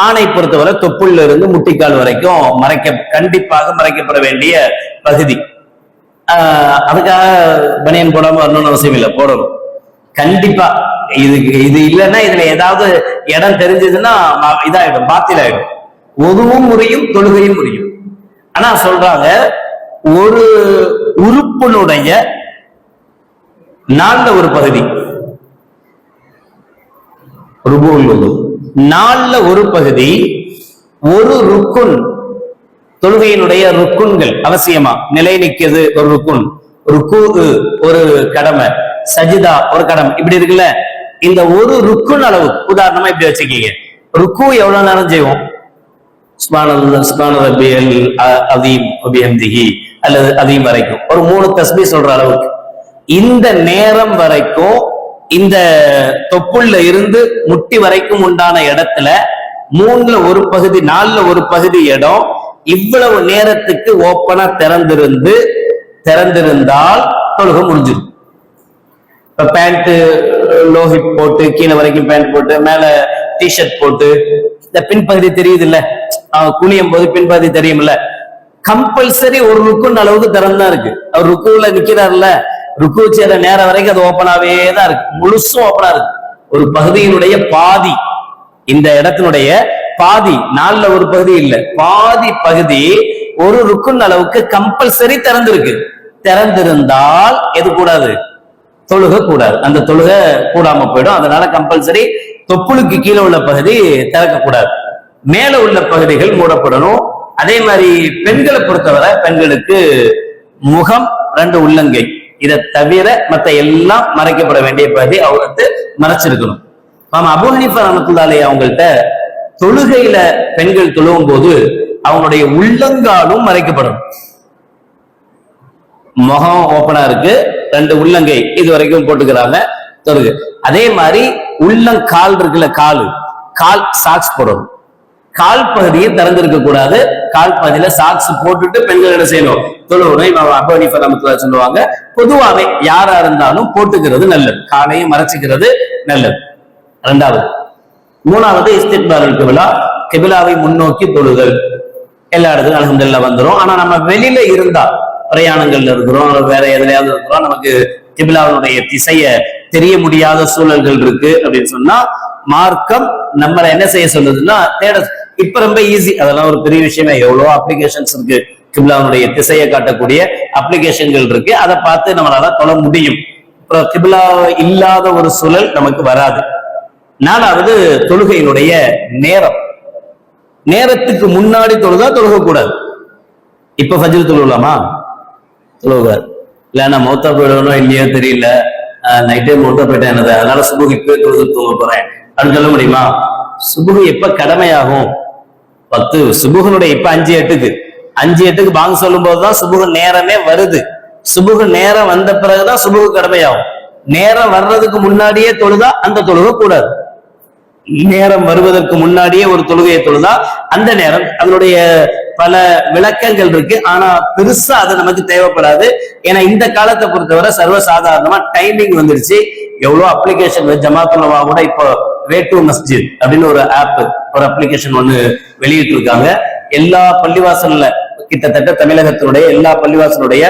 [SPEAKER 1] ஆணை பொறுத்தவரை தொப்புள்ள இருந்து முட்டிக்கால் வரைக்கும் கண்டிப்பாக மறைக்கப்பட வேண்டிய பகுதி. அதுக்காக பனியன் போடாம வரணும்னு அவசியம் இல்லை, போடணும் கண்டிப்பா. இது இல்லைன்னா இதுல ஏதாவது இடம் தெரிஞ்சதுன்னா இதாயிடும், பாத்திலாயிடும். ஒதுவும் முறையும் தொழுகையும் முறையும். ஆனா சொல்றாங்க ஒரு உறுப்பினுடைய 4ல ஒரு பகுதி, 4ல ஒரு பகுதி, ஒரு ருக்குன், தொழுகையினுடைய ருக்குன்கள் அவசியமா நிலை நிற்கிறது. ஒரு ருக்குன், ருக்கு ஒரு கடமை, சஜிதா ஒரு கடமை, இப்படி இருக்குல்ல. இந்த ஒரு ருக்குன் அளவு உதாரணமா இப்படி வச்சுக்கீங்க. ருக்கு எவ்வளவு நேரம் செய்வோம்? அல்லது அதீம் வரைக்கும் ஒரு 3 தஸ்பீ சொல்ற அளவுக்கு. இந்த நேரம் வரைக்கும் இந்த தொப்புள்ள இருந்து முட்டி வரைக்கும் உண்டான இடத்துல 3ல ஒரு பகுதி 4ல ஒரு பகுதி இடம் இவ்வளவு நேரத்துக்கு ஓப்பனா திறந்திருந்தால் தொழுகை முடிஞ்சிடும். இப்ப பேண்ட் லோஹிப் போட்டு கீழே வரைக்கும் பேண்ட் போட்டு மேல டிஷர்ட் போட்டு இந்த பின்பகுதி தெரியுது இல்ல, குனியும் போது பின்பகுதி தெரியும்ல, கம்பல்சரி ஒரு ருக்குன் அளவுக்கு திறந்தான் இருக்கு. அவர் ருக்குல நிக்கிறாருல்ல, ருக்கு செய்யற நேரம் வரைக்கும் அது ஓப்பனாவே தான் இருக்கு, முழுசும் ஓப்பனா இருக்கு. ஒரு பகுதியினுடைய பாதி, இந்த இடத்தினுடைய பாதி, 4ல ஒரு பகுதி இல்ல, பாதி பகுதி ஒரு ருக்குன் அளவுக்கு கம்பல்சரி திறந்திருக்கு. திறந்திருந்தால் எது கூடாது? தொழுக கூடாது. அந்த தொழுக கூடாம போயிடும். அதனால கம்பல்சரி தொப்புளுக்கு கீழே உள்ள பகுதி திறக்கக்கூடாது, மேல உள்ள பகுதிகள் மூடப்படணும். அதே மாதிரி பெண்களை பொறுத்தவரை பெண்களுக்கு முகம், 2 உள்ளங்கை, இதை தவிர மற்ற எல்லாம் மறைக்கப்பட வேண்டிய பகுதி அவருக்கு மறைச்சிருக்கணும். அபூ ஹனீஃபா ரஹ்மத்துல்லாஹி அலைஹி அவங்கள்ட்ட தொழுகையில பெண்கள் தொழுவும் போது அவங்களுடைய உள்ளங்காலும் மறைக்கப்படும். முகம் ஓப்பனா இருக்கு, 2 உள்ளங்கை இது வரைக்கும் போட்டுக்கிறாங்க தொழுகை. அதே மாதிரி உள்ளங்கால் இருக்குல்ல, கால் சாக்ஸ் போடணும். கால் பகுதியை திறந்திருக்க கூடாது. கால் பகுதியில சாக்ஸ் போட்டுட்டு பெண்கள் என்ன செய்யணும்? தொழுகணும். அபூ ஹனீஃபா ரஹ்மத்துல்லாஹி சொல்லுவாங்க, பொதுவாகவே யாரா இருந்தாலும் போட்டுக்கிறது நல்லது, காலையும் மறைச்சுக்கிறது நல்லது. 2வது. 3வது இஸ்திக்பாலுல் கிப்லா, கிப்லாவை முன்னோக்கி தொழுதல். எல்லா இடத்துக்கும் அல்ஹம்துலில்லாஹ் வந்துரும். ஆனா நம்ம வெளியில இருந்தா, பிரயாணங்கள்ல இருக்கிறோம், வேற எதுலையாவது இருக்கிறோம், நமக்கு கிப்லாவுடைய திசைய தெரிய முடியாத சூழல்கள் இருக்கு அப்படின்னு சொன்னா மார்க்கம் நம்மள என்ன செய்ய சொல்லுதுன்னா இப்ப ரொம்ப ஈஸி, அதெல்லாம் ஒரு பெரிய விஷயமே. எவ்வளவு அப்ளிகேஷன்ஸ் இருக்கு, கிப்லாவுடைய திசையை காட்டக்கூடிய அப்ளிகேஷன்கள் இருக்கு, அதை பார்த்து நம்மளால தொழ முடியும். கிப்லா இல்லாத ஒரு சூழல் நமக்கு வராது. 4வது தொழுகையினுடைய நேரத்துக்கு முன்னாடி தொழுதா தொழுகக்கூடாது. இப்ப ஃபஜ்ர் தொழுலாமா? தொழுகாது. இல்ல நான் மௌத்தா போயிடணும் இல்லையோ தெரியல, நைட்டே மௌத்தா போயிட்டேன் என்னது, அதனால சுபுகு இப்ப தொழுது தூங்க போறேன் அப்படின்னு சொல்ல முடியுமா? சுபுகு எப்ப கடமையாகும்? 10 சுபுகனுடைய இப்ப 5-8க்கு பாங்க சொல்லும் போதுதான் சுபுகு நேரமே வருது. சுபுகு நேரம் வந்த பிறகுதான் சுபுகு கடமையாகும். நேரம் வர்றதுக்கு முன்னாடியே தொழுதா அந்த தொழுகை கூடாது. நேரம் வருவதற்கு முன்னாடியே ஒரு தொழுகையை தொழுதா அந்த நேரம், அதனுடைய பல விளக்கங்கள் இருக்கு. ஆனா பெருசா அது நமக்கு தேவைப்படாது. ஏன்னா இந்த காலத்தை பொறுத்தவரை சர்வசாதாரணமா டைமிங் வந்துருச்சு. எவ்வளவு அப்ளிகேஷன், ஜமாத்துல்லவா கூட இப்போ வே டு மஸ்ஜித் அப்படின்னு ஒரு ஆப், ஒரு அப்ளிகேஷன் ஒண்ணு வெளியிட்டு இருக்காங்க. எல்லா பள்ளிவாசல்ல கிட்டத்தட்ட தமிழகத்தினுடைய எல்லா பள்ளிவாசலுடைய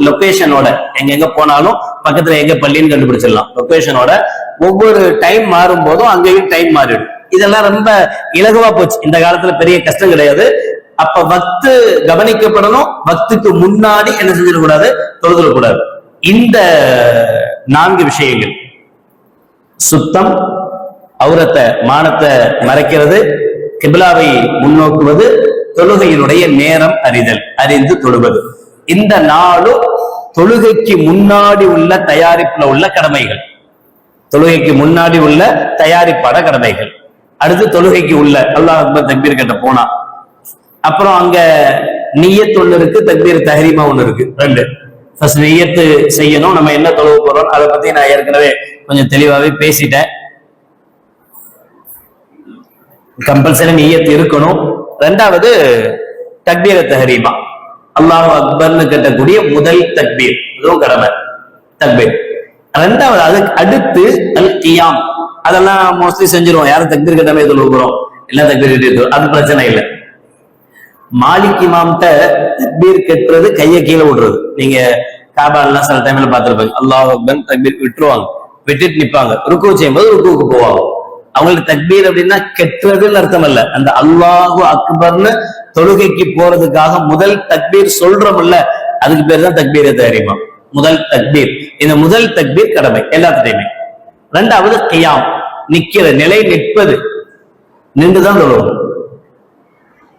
[SPEAKER 1] லொகேஷனோட எங்க போனாலும் பக்கத்துல எங்க பள்ளின்னு கண்டுபிடிச்சிடலாம். லொகேஷனோட ஒவ்வொரு டைம் மாறும் போதும் அங்கேயும் டைம் மாறிடும். இதெல்லாம் ரொம்ப இலகுவா போச்சு. இந்த காலத்துல பெரிய கஷ்டம் கிடையாது. அப்ப வக்து கவனிக்கப்படணும். வக்துக்கு முன்னாடி என்ன செஞ்சிடக்கூடாது? தொழுதுடக்கூடாது. இந்த 4 விஷயங்கள் சுத்தம், அவுரத்தை மானத்தை மறைக்கிறது, கிபிலாவை முன்னோக்குவது, தொழுகையினுடைய நேரம் அறிதல், அறிந்து தொழுவது. இந்த 4 தொழுகைக்கு முன்னாடி உள்ள தயாரிப்புல உள்ள கடமைகள். தொழுகைக்கு முன்னாடி உள்ள தயாரிப்பான கடமைகள். அடுத்து தொழுகைக்கு உள்ள அல்லாஹ் அக்பர் தக்பீர் கட்ட போனா அப்புறம் அங்க நிய்யத் ஒண்ணு இருக்கு, தக்பீர் தஹ்ரீமா ஒண்ணு இருக்கு, 2. ஃபர்ஸ்ட் நிய்யத்து செய்யணும், நம்ம என்ன தொழுக போறோம் அதை பத்தி நான் ஏற்கனவே கொஞ்சம் தெளிவாவே பேசிட்டேன். கம்பல்சரி நிய்யத்து இருக்கணும். 2வது தக்பீர தஹ்ரீமா, அல்லாஹ் அக்பர்னு கட்டக்கூடிய முதல் தக்பீர், இதுவும் கடமை தக்பீர். 2வது அதுக்கு அடுத்து அல் கியாம், அதெல்லாம் மோஸ்ட்லி செஞ்சிருவோம். யாரும் தக்பீர் கட்டாம தொழுக போறோம், எல்லாம் தக்பீர் கட்டிட்டு, அது பிரச்சனை இல்லை. மாலிக் இமாம்கிட்ட தக்பீர் கட்டுறது கையை கீழே விடுறது. நீங்க காபாலாம் சில டைம்ல பார்த்திருப்பாங்க, அல்லாஹ் அக்பர் தக்பீர் விட்டுருவாங்க, விட்டுட்டு நிப்பாங்க, ருக்கு செய்யும்போது ருக்குவுக்கு போவாங்க. அவங்களுக்கு தக்பீர் அப்படின்னா கெட்டுறதுன்னு அர்த்தம் அல்ல, அந்த அல்லாஹு அக்பர்னு தொழுகைக்கு போறதுக்காக முதல் தக்பீர் சொல்றோம்ல, அதுக்கு பேர் தான் தக்பீர் தஹ்ரீமா, முதல் தக்பீர். இந்த முதல் தக்பீர் கடமை எல்லாத்துடையுமே. 2வது கியாம், நிக்கிற நிலை, நிற்பது, நின்றுதான் தொழுவோம்.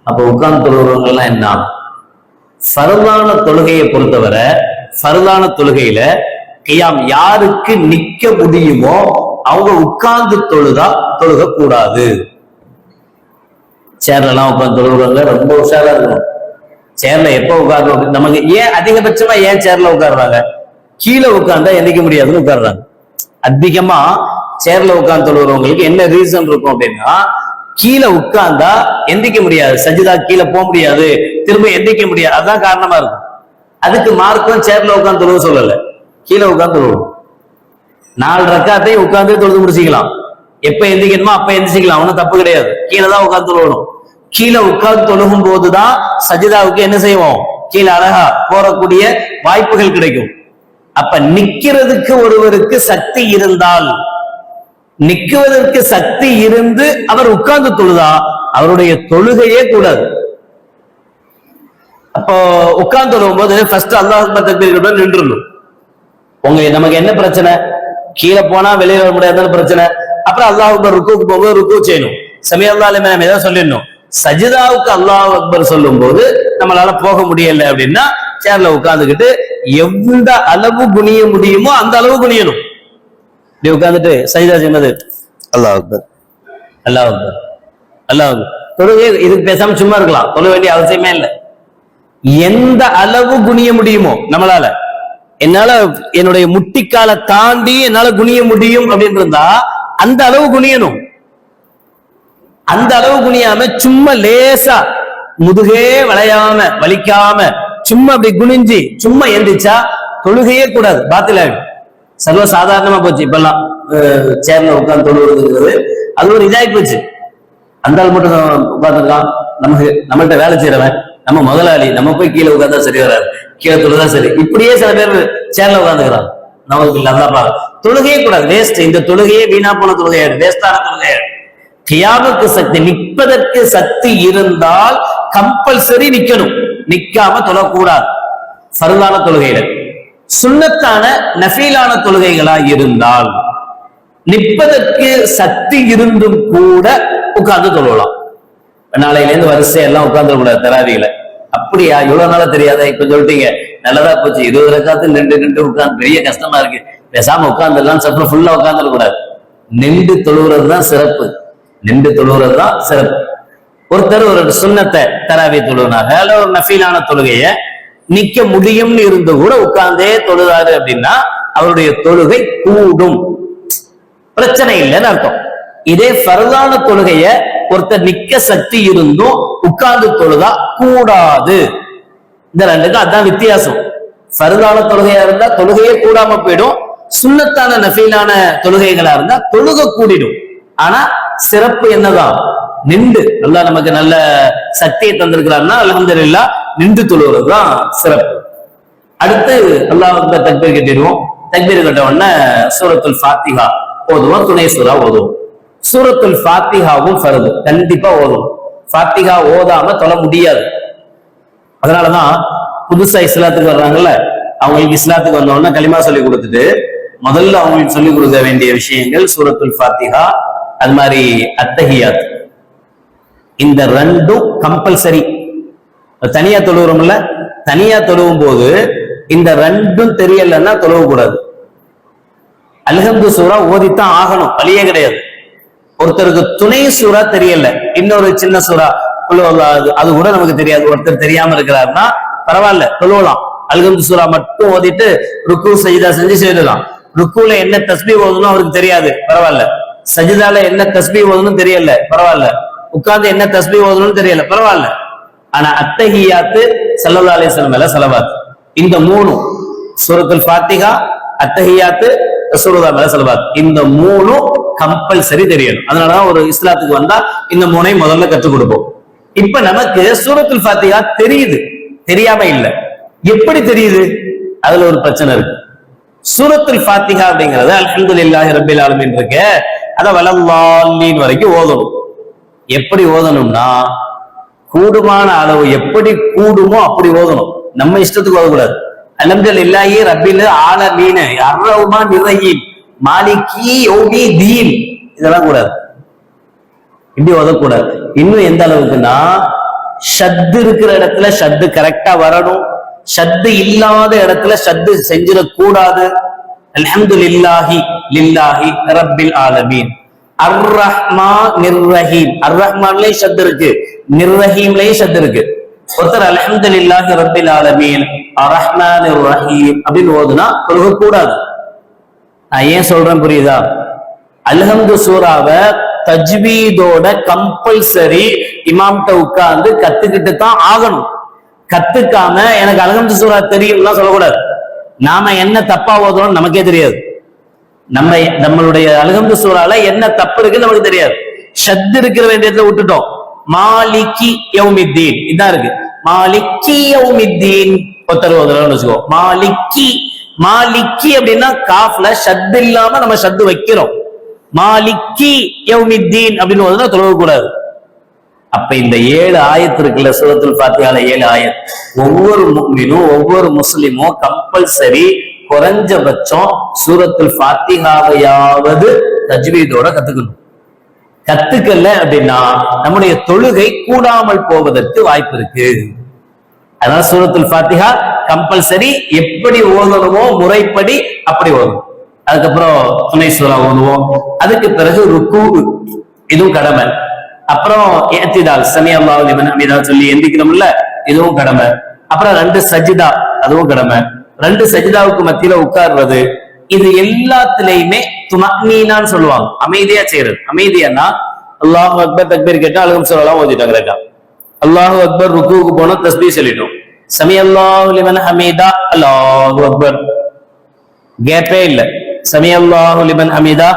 [SPEAKER 1] அப்ப உட்கார்ந்து தொழுகிறவங்க எல்லாம் என்ன, ஃபர்தான தொழுகையை பொறுத்தவரை ஃபர்தான தொழுகையில கியாம் யாருக்கு நிக்க முடியுமோ அவங்க உட்கார்ந்து தொழுதா தொழுக கூடாது. சேர்ல எல்லாம் உட்கார்ந்து தொழுகிறவங்க ரொம்ப உஷாரா இருக்கணும். சேர்ல எப்ப உட்கார்ந்து, நமக்கு ஏன் அதிகபட்சமா ஏன் சேர்ல உட்காருறாங்க, கீழே உட்கார்ந்தா எந்திக்க முடியாதுன்னு உட்காருறாங்க. அதிகமா சேர்ல உட்கார்ந்து தொழுகிறவங்களுக்கு என்ன ரீசன் இருக்கும் அப்படின்னா, கீழே உட்கார்ந்தா எந்திக்க முடியாது, சஜிதா கீழே போக முடியாது, திரும்ப எந்திக்க முடியாது, அதுதான் காரணமா இருக்கும். அதுக்கு மார்க்கம் சேர்ல உட்கார்ந்து தொழுவ சொல்லல, கீழே உட்கார்ந்து தொழுவோம். 4 ரக்காத்தையும் உட்கார்ந்து தொழுது முடிச்சுக்கலாம், எப்ப எந்திக்கணுமோ அப்ப எந்திரிச்சிக்கலாம், ஒன்னும் தப்பு கிடையாது. கீழே தான் உட்கார்ந்து தொழுவணும். கீழே உட்கார்ந்து தொழுகும் போதுதான் சஜிதாவுக்கு என்ன செய்வோம், கீழே அழகா போறக்கூடிய வாய்ப்புகள் கிடைக்கும். அப்ப நிக்கிறதுக்கு ஒருவருக்கு சக்தி இருந்தால், நிக்குவதற்கு சக்தி இருந்து அவர் உட்கார்ந்து தொழுதா அவருடைய தொழுகையே கூடாது. அப்போ உட்கார்ந்து தொழுவும் போது ஃபர்ஸ்ட் அல்லாஹ் அக்பர் தக்பீர் நின்றுணும். நமக்கு என்ன பிரச்சனை, கீழே போனா வெளியே வர முடியாதுன்னு பிரச்சனை. அப்புறம் அல்லாஹ் அக்பர் ருக்குக்கு போகும்போது ருக்கு செய்யணும், சமீஅ அல்லாஹ் லிமன் ஹமிதா சொல்லிடணும். சஜிதாவுக்கு அல்லாஹ் அக்பர் சொல்லும் போது நம்மளால போக முடியல அப்படின்னா சேர்ல உட்கார்ந்துக்கிட்டு எந்த அளவு குனிய முடியுமோ அந்த அளவு குனியணும். இப்படி உட்கார்ந்துட்டு சஜிதா செய்வது அல்லாஹ் அக்பர் அல்லாஹ் அக்பர் அல்லாஹ் அக்பர். தொழுகை இதுக்கு பேசாம சும்மா இருக்கலாம், தொழ வேண்டிய அவசியமே இல்லை. எந்த அளவு குனிய முடியுமோ நம்மளால, என்னால என்னுடைய முட்டிக்கால தாண்டி என்னால குனிய முடியும் அப்படின்னு இருந்தா அந்த அளவு குனியணும். அந்த அளவு குனியாம சும்மா லேசா முதுகே வளையாம வலிக்காம சும்மா அப்படி குனிஞ்சி சும்மா எந்திரிச்சா தொழுகையே கூடாது, பாத்திலாயிடும். சர்வ சாதாரணமா போச்சு இப்பெல்லாம் சேர்ல உட்கார்ந்து தொழுகிறதுங்கிறது, அது ஒரு இதாகி போச்சு. அந்த ஆள் மட்டும் உட்கார்ந்துருக்கான், நம்மள்கிட்ட வேலை செய்யறவன், நம்ம முதலாளி, நம்ம போய் கீழே உட்கார்ந்தா சரி வராது, கீழே தொழுதான் சரி, இப்படியே சில பேர் சேர்ல உட்காந்துக்கிறான். நமக்கு இல்லாத தொழுகையே கூடாது, வேஸ்ட். இந்த தொழுகையே வீணா போன தொழுகையாடு, வேஸ்டான தொழுகையாடு. கியாமுக்கு சக்தி, நிற்பதற்கு சக்தி இருந்தால் கம்பல்சரி நிக்கணும், நிக்காம தொழக்கூடாது. ஃபர்தான தொழுகையில சுன்னத்தான நஃபீலான தொழுகைகளா இருந்தால் நிற்பதற்கு சக்தி இருந்தும் கூட உட்கார்ந்து தொழலாம். நாளையில இருந்து வரிசையெல்லாம் உட்கார்ந்து கூடாது தராவிகளை. அப்படியா, இவ்வளவு நாளா தெரியாத, இப்ப சொல்லிட்டீங்க, நல்லதா போச்சு. 20 ரக்காத்து நின்று உட்கார்ந்து பெரிய கஷ்டமா இருக்கு, பேசாம உட்கார்ந்துடலாம், சற்று ஃபுல்லா உட்கார்ந்துட கூடாது. நின்று தொழுகிறதுதான் சிறப்பு, நின்று தொழுகிறதுதான் சிறப்பு. ஒருத்தர் ஒரு சுன்னத்தை தராவி தொழுனாங்க, அல்ல ஒரு நஃபீலான தொழுகைய நிக்க முடியும்னு இருந்து கூட உட்கார்ந்தே தொழுதாரு அப்படின்னா அவருடைய தொழுகை கூடும், பிரச்சனை இல்லைன்னு அர்த்தம். இதே ஃபர்தான தொழுகைய ஒருத்தர் நிக்க சக்தி இருந்தும் உட்கார்ந்து தொழுதா கூடாது. இந்த ரெண்டுக்கும் அதான் வித்தியாசம். ஃபர்தான தொழுகையா இருந்தா தொழுகையே கூடாம போயிடும், சுன்னத்தான நஃபீலான தொழுகைகளா இருந்தா தொழுக கூடிடும். ஆனா சிறப்பு என்னதான், நின்று. அல்லாஹ் நமக்கு நல்ல சக்தியை தந்திருக்கிறான்னா அல்ஹம்துலில்லாஹ் நின்று தொழுவதுதான் சிறப்பு. அடுத்து அல்லாஹ் தக்பீர் கட்டிடுவோம். தக்பீர் கட்ட உடனே சூரத்துல் ஃபாத்திஹா ஓதுவோம், துணை சூரா ஓதுவோம். சூரத்துல் ஃபாத்திஹாவும் ஃபர்து, கண்டிப்பா ஓதுவோம். ஃபாத்திஹா ஓதாம தொழ முடியாது. அதனாலதான் புதுசா இஸ்லாத்துக்கு வர்றாங்கல்ல, அவங்களுக்கு இஸ்லாத்துக்கு வந்தோடனே களிமா சொல்லி கொடுத்துட்டு முதல்ல அவங்களுக்கு சொல்லிக் கொடுக்க வேண்டிய விஷயங்கள் சூரத்துல் ஃபாத்திஹா, அது மாதிரி அத்தஹியாத். இந்த ரெண்டும் கம்பல்சரி. தனியா தொழுகிறோம்ல, தனியா தொழுவும் போது இந்த ரெண்டும் தெரியலன்னா தொழுவ கூடாது. அல்ஹம்து சூரா ஓதித்தான் ஆகணும், வழியே கிடையாது. ஒருத்தருக்கு துணை சூரா தெரியல, இன்னொரு சின்ன சூரா அது கூட நமக்கு தெரியாது, ஒருத்தர் தெரியாம இருக்கிறாருன்னா பரவாயில்ல, தொழுவலாம். அல்ஹம்து சூரா மட்டும் ஓதிட்டு ருக்கு சஜிதா செஞ்சு செய்யலாம். ருக்குல என்ன தஸ்பீ ஓதணும் அவருக்கு தெரியாது, பரவாயில்ல. சஜிதால என்ன தஸ்பீ ஓதணும் தெரியல, பரவாயில்ல. உட்கார்ந்து என்ன தஸ்பீ ஓதணும்னு தெரியல, பரவாயில்ல. ஆனா அத்தஹியாத்து ஸல்லல்லாஹு அலைஹி வஸல்லம் மேல ஸலவாத், இந்த மூணு சூரத்துல் ஃபாத்திஹா, அத்தஹியாத்து, ரசூலுல்லாஹ் மேல ஸலவாத், இந்த மூணு கம்பல்சரி தெரியணும். அதனாலதான் ஒரு இஸ்லாத்துக்கு வந்தா இந்த மூணை முதல்ல கற்றுக் கொடுப்போம். இப்ப நமக்கு சூரத்துல் ஃபாத்திஹா தெரியுது, தெரியாம இல்ல. எப்படி தெரியுது? அதுல ஒரு பிரச்சனை இருக்கு. சூரத்துல் ஃபாத்திஹா அப்படிங்கிறது அல்ஹம்துலில்லாஹி ரப்பில் ஆலமீன் இருக்கு, அத வலல்லாலீன் வரைக்கும் ஓதணும். எப்படி ஓதணும்னா கூடுமான அளவு எப்படி கூடுமோ அப்படி ஓதணும். நம்ம இஷ்டத்துக்கு ஓதக்கூடாது. அல்ஹம்துலில்லாஹி ரப்பில் ஆலமீன் அர்ரஹ்மான் நிர்ரஹீம் மாலிகி யௌமி தீன், இதெல்லாம் கூடாது, இப்படி ஓதக்கூடாது. இன்னும் எந்த அளவுக்குன்னா ஷத்து இருக்கிற இடத்துல ஷத்து கரெக்டா வரணும், ஷத்து இல்லாத இடத்துல ஷத்து செஞ்சிடக்கூடாது. அல்ஹம்துலில்லாஹி லில்லாஹி ரப்பில் ஆலமீன் அர்ரஹ்மான் நிர்ரஹீம், அர்ரஹ்மான்லயும் ஷத்து இருக்கு, நிர்ரஹீம்லயும் ஷத்து இருக்கு. ஒருத்தர் அல்ஹம்துலில்லாஹி ரப்பில் ஆலமீன் அர்ரஹ்மானிர் ரஹீம் அப்படின்னு ஓதுனா தொழுகக்கூடாது. நான் ஏன் சொல்றேன் புரியுதா? அல்ஹம்து சூராவை தஜ்வீதோட கம்பல்சரி இமாம்கிட்ட உட்கார்ந்து கத்துக்கிட்டு தான் ஆகணும். கத்துக்காம எனக்கு அல்ஹம்து சூரா தெரியும்லாம் சொல்லக்கூடாது. நாம என்ன தப்பா ஓதுறோம் நமக்கே தெரியாது. நம்மளுடைய அல்ஹம்து சூரால என்ன தப்பு இருக்கு நமக்கு தெரியாது. ஷத் இருக்கிற வேண்டியதுல விட்டுட்டோம். மாலிகி யௌமித்தீன் இதான் இருக்கு. மாலிகி யௌமித்தீன் ஒருத்தர் ஓதுறோம்னு வச்சுக்கோ. மாலிகி, மாலிகி அப்படின்னா காஃப்ல ஷத் இல்லாம நம்ம ஷத் வைக்கிறோம். மாலிகி யௌமித்தீன் அப்படின்னு ஓதுனா தொழக்கூடாது. அப்ப இந்த 7 ஆயத்து இருக்குல்ல சூரத்துல் ஃபாத்திஹால 7 ஆயத், ஒவ்வொரு முஃமினும் ஒவ்வொரு முஸ்லிமும் கம்பல்சரி குறைஞ்சபட்சம் சூரத்துல் ஃபாத்திஹாவையாவது தஜ்வீதோட கத்துக்கணும். கத்துக்கல அப்படின்னா நம்முடைய தொழுகை கூடாமல் போவதற்கு வாய்ப்பு இருக்கு. அதனால சூரத்துல் ஃபாத்திஹா கம்பல்சரி, எப்படி ஓதணுமோ முறைப்படி அப்படி ஓதணும். அதுக்கப்புறம் துணை சூரா ஓதுவோம். அதுக்கு பிறகு ருக்கு, இதுவும் கடமை. அப்புறம் இஅ்திதால் சமி அல்லாஹு லிமன் ஹமீதா சொல்லி எந்திக்கிறோம்ல, இதுவும் கடமை. அப்புறம் 2 சஜிதா, அதுவும் கடமை. 2 சஜிதாவுக்கு மத்தியில உட்கார்றது, இது எல்லாத்திலையுமே துமஅ்னீனான்னு சொல்லுவாங்க, அமைதியா செய்யறது. அமைதியானா அல்லாஹு அக்பர் தக்பீர் கேட்டா அல்ஹம்து ஸல்லல்லாஹு ஓதிட்டாங்க. அல்லாஹு அக்பர் ருக்குவுக்கு போனா தஸ்பீஹ் சொல்லிட்டோம். சமி அல்லாஹு லிமன் ஹமீதா, அல்லாஹு அக்பர், கேப்பே இல்ல. சமி அல்லாஹு லிமன் ஹமீதா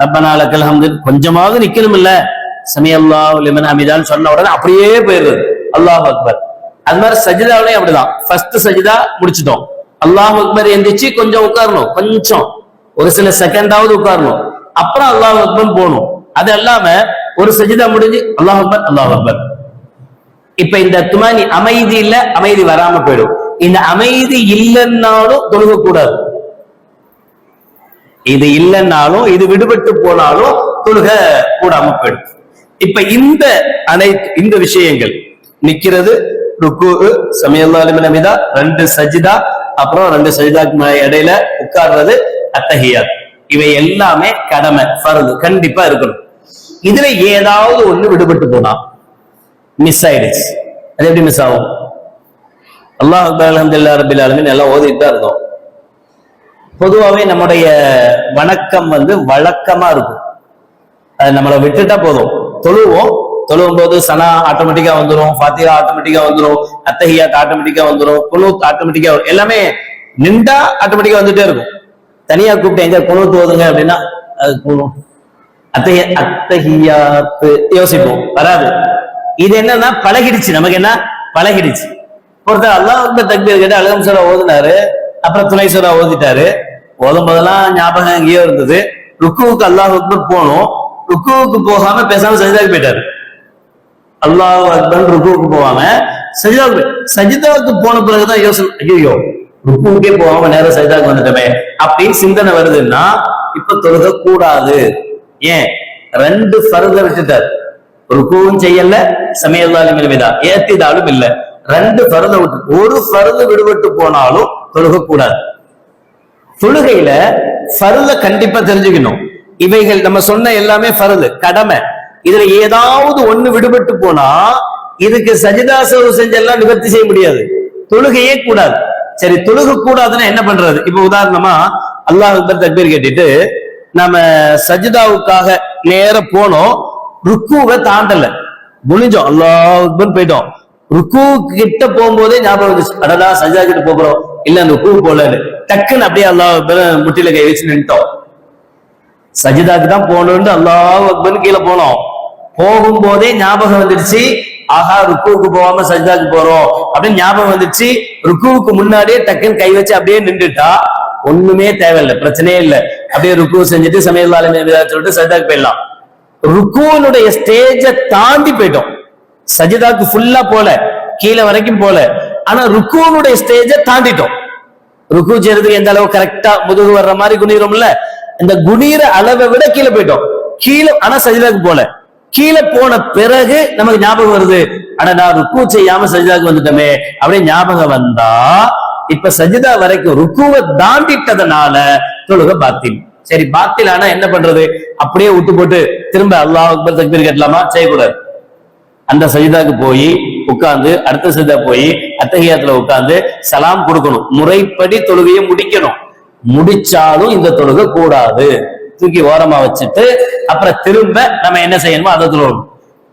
[SPEAKER 1] ரப்பனா லக்கல் ஹம்து, கொஞ்சமாவது நிக்கணும் இல்ல. சமி அல்லாஹு லிமன் ஹமீதான்னு சொன்ன உடனே அப்படியே போயிடுறது அல்லாஹு அக்பர். அது மாதிரி சஜிதாவிலையும் அப்படிதான். ஃபர்ஸ்ட் சஜிதா முடிச்சிட்டோம், அல்லாஹு அக்பர் எந்திரிச்சு கொஞ்சம் உட்காரணும், கொஞ்சம் ஒரு சில செகண்டாவது உட்காரணும், அப்புறம் அல்லாஹு அக்பர் போகணும். அது இல்லாம ஒரு சஜிதா முடிஞ்சு அல்லாஹு அக்பர் அல்லாஹு அக்பர். இப்ப இந்த துமானி அமைதி இல்ல, அமைதி வராம போயிடும். இந்த அமைதி இல்லைன்னாலும் தொழுக கூடாது. இது இல்லைன்னாலும் இது விடுபட்டு போனாலும் தொழுக கூடாம போயிடும். இப்ப இந்த விஷயங்கள் நிக்கிறது, ருக்கு, சமி அல்லாஹு லிமன் ஹமீதா, 2 சஜிதா, அப்புறம் 2 சஜிதாக்கு இடையில உட்கார்றது, அத்தஹியாத், இவை எல்லாமே கடமை, ஃபர்து, கண்டிப்பா இருக்கணும். இதுல ஏதாவது ஒண்ணு விடுபட்டு போனா மிஸ் ஆயிடுச்சு. அது எப்படி மிஸ் ஆகும்? அல்லாஹ் அக்பர் அல்ஹம்துலில்லாஹி ரப்பில் ஆலமீன் எல்லாம் ஓதிட்டு தான் இருக்கும். பொதுவாகவே நம்முடைய வணக்கம் வழக்கமா இருக்கும். அது நம்மளை விட்டுட்டா போதும், தொழுவோம். தொழுவும் போது சனா ஆட்டோமேட்டிக்கா வந்துடும், ஃபாத்திஹா ஆட்டோமேட்டிக்கா வந்துடும், அத்தஹியாத் ஆட்டோமேட்டிக்கா வந்துடும், குனூத் ஆட்டோமேட்டிக்கா, எல்லாமே நின்றா ஆட்டோமேட்டிக்கா வந்துட்டே இருக்கும். தனியா கூப்பிட்டு எங்க குனூத் ஓதுங்க அப்படின்னா அது அத்தஹியாத்து யோசிப்போம், வராது. இது என்னன்னா பழகிடுச்சு, நமக்கு என்ன பழகிடுச்சு. ஒருத்தர் அல்லாஹ் அக்பர் தக்பீர் கேட்டு அல்ஹம்து சூரா ஓதுனாரு, அப்புறம் துணை சூரா ஓதிட்டாரு. ஓதும் போதெல்லாம் ஞாபகம் எங்கேயோ இருந்தது. ருக்குவுக்கு அல்லாஹ் அக்பர் போனோம், ருக்குவுக்கு போகாம பேசாம சஜிதாவுக்கு போயிட்டாரு. அல்லாஹ் அக்பர் ருக்குவுக்கு போகாம சஜிதாவுக்கு போன பிறகுதான் யோசனை, ஐயோ ருக்குவுக்கே போகாம நேரம் சஜிதாக்கு வந்துட்டோமே அப்படின்னு சிந்தனை வருதுன்னா இப்ப தொழுக கூடாது. ஏன்? 2 ஃபர்த விட்டுட்டார். ருக்குவும் செய்யல, சமயல்லாலும் இல்லைதா, ஏத்திதாலும் இல்ல. 2 ஃபர்த விட்டு ஒரு ஃபர்து விடுபட்டு போனாலும் தொழுக கூடாது. தொழுகையில ஃபர்த கண்டிப்பா தெரிஞ்சுக்கணும். இவைகள் நம்ம சொன்ன எல்லாமே ஃபர்து, கடமை. இதுல ஏதாவது ஒண்ணு விடுபட்டு போனா இதுக்கு சஜிதா சஹு செஞ்செல்லாம் நிவர்த்தி செய்ய முடியாது. தொழுகையே கூடாது. சரி, தொழுக கூடாதுன்னா என்ன பண்றது? இப்ப உதாரணமா அல்லாஹ் அக்பர் தக்பீர் கேட்டுட்டு நம்ம சஜிதாவுக்காக நேர போனோம், ருக்குவை தாண்டல, முடிஞ்சோம், அல்லாஹ் அக்பர் போயிட்டோம். ருக்கு கிட்ட போகும்போதே ஞாபகம் வந்துச்சு, அடடா சஜிதா கிட்ட போறோம், இல்ல அந்த ருக்கு போலன்னு டக்குன்னு அப்படியே அல்லாஹ் அக்பர் முட்டில கை வச்சு நின்ட்டோம். சஜிதாக்கு தான் போகணும்னு அல்லாஹ் அக்பர் கீழே போனோம். போகும்போதே ஞாபகம் வந்துடுச்சு, ஆஹா ருக்குவுக்கு போகாம சஜிதாக்கு போறோம் அப்படின்னு ஞாபகம் வந்துச்சு. ருக்குவுக்கு முன்னாடியே டக்குன்னு கை வச்சு அப்படியே நின்றுட்டா ஒண்ணுமே தேவையில்லை, பிரச்சனையே இல்லை. அப்படியே ருக்கு செஞ்சுட்டு சமயல்லாலும் சொல்லிட்டு சஜிதாக்கு போயிடலாம். ருக்குனுடைய ஸ்டேஜ தாண்டி போயிட்டோம், சஜிதாக்கு ஃபுல்லா போல, கீழே வரைக்கும் போல, ஆனா ருக்குனுடைய ஸ்டேஜ தாண்டிட்டோம். ருக்கு செய்யறதுக்கு எந்த அளவு கரெக்டா முதுகு வர்ற மாதிரி குனிறோம்ல, இந்த குனிற அளவை விட கீழே போயிட்டோம். கீழே ஆனா சஜிதாக்கு போல. கீழே போன பிறகு நமக்கு ஞாபகம் வருது, ஆனா நான் ருக்கு செய்யாம சஜிதாக்கு வந்துட்டோமே அப்படின்னு ஞாபகம் வந்தா இப்ப சஜிதா வரைக்கும் ருக்குவை தாண்டிட்டதுனால தொழுக பாத்தில். சரி, பாத்தில் ஆனா என்ன பண்றது? அப்படியே விட்டு போட்டு திரும்ப அல்லாஹ் அக்பர் தக்பீர் கட்டலாமா? செய்யக்கூடாது. அந்த சஜிதாக்கு போய் உட்கார்ந்து அடுத்த சஜிதா போய் அத்தஹியாத்துல உட்கார்ந்து சலாம் கொடுக்கணும். முறைப்படி தொழுகையை முடிக்கணும். முடிச்சாலும் இந்த தொழுகை கூடாது. தூக்கி ஓரமா வச்சுட்டு அப்புறம் திரும்ப நம்ம என்ன செய்யணுமோ அதை தொழுகணும்.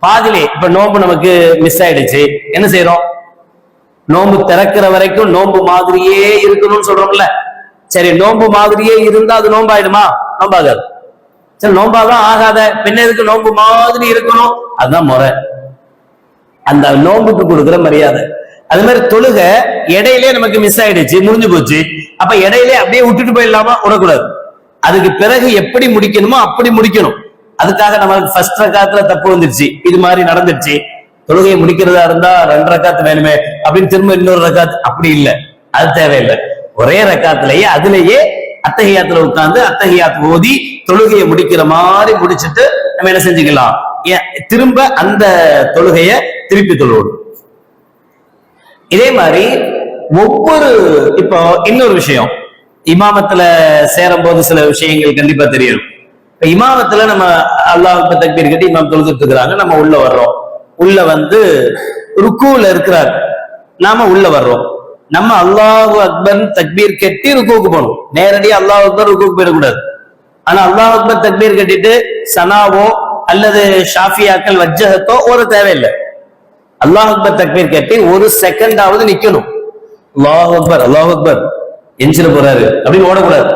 [SPEAKER 1] பாதிலே இப்ப நோன்பு நமக்கு மிஸ் ஆயிடுச்சு, என்ன செய்யறோம்? நோன்பு திறக்கிற வரைக்கும் நோன்பு மாதிரியே இருக்கணும்னு சொல்றோம்ல. சரி, நோன்பு மாதிரியே இருந்தா அது நோம்பாயிடுமா? நோம்பாகாது. சரி, நோம்பாதான் ஆகாத பின்ன எதுக்கு நோன்பு மாதிரி இருக்கணும்? அதுதான் முறை, அந்த நோன்புக்கு கொடுக்குற மரியாதை. அது மாதிரி தொழுக இடையிலே நமக்கு மிஸ் ஆயிடுச்சு, முடிஞ்சு போச்சு, அப்ப இடையிலே அப்படியே விட்டுட்டு போயிடலாமா? விடக்கூடாது. அதுக்கு பிறகு எப்படி முடிக்கணுமோ அப்படி முடிக்கணும். அதுக்காக நமக்கு ஃபர்ஸ்ட் ரக்காத்துல தப்பு வந்துருச்சு, இது மாதிரி நடந்துருச்சு, தொழுகையை முடிக்கிறதா இருந்தா 2 ரக்காத்து வேணுமே அப்படின்னு திரும்ப இன்னொரு ரக்காத்து, அப்படி இல்லை, அது தேவையில்லை. ஒரே ரக்காத்துலயே அதுலயே அத்தஹியாத்துல உட்கார்ந்து அத்தஹியாத் ஓதி தொழுகையை முடிக்கிற மாதிரி முடிச்சுட்டு நம்ம என்ன செஞ்சுக்கலாம்? திரும்ப அந்த தொழுகைய திருப்பி தொழுவோம். இதே மாதிரி ஒவ்வொரு இப்போ இன்னொரு விஷயம், இமாமத்துல சேரும் போது சில விஷயங்கள் கண்டிப்பா தெரியணும். இப்ப இமாமத்துல நம்ம அல்லாஹ் தக்பீர் கட்டி இமாம் தொழுதுட்டு இருக்கிறாங்க, நம்ம உள்ள வர்றோம். உள்ள வந்து ருக்குல இருக்கிறார், நாம உள்ள வர்றோம். நம்ம அல்லாஹு அக்பர் தக்பீர் கட்டி ருக்குவுக்கு போகணும். நேரடியா அல்லாஹ் அக்பர் ருக்குவுக்கு போயிடக்கூடாது. ஆனா அல்லாஹ் அக்பர் தக்பீர் கட்டிட்டு சனாவோ அல்லது ஷாஃபியாக்கள் வஜ்ஜஹத்தோ ஒரு தேவையில்லை. அல்லாஹ் அக்பர் தக்பீர் கட்டி 1 செகண்டாவது நிக்கணும். அல்லாஹ் அக்பர் அல்லாஹ் அக்பர் எஞ்சில போறாரு அப்படின்னு ஓடக்கூடாது.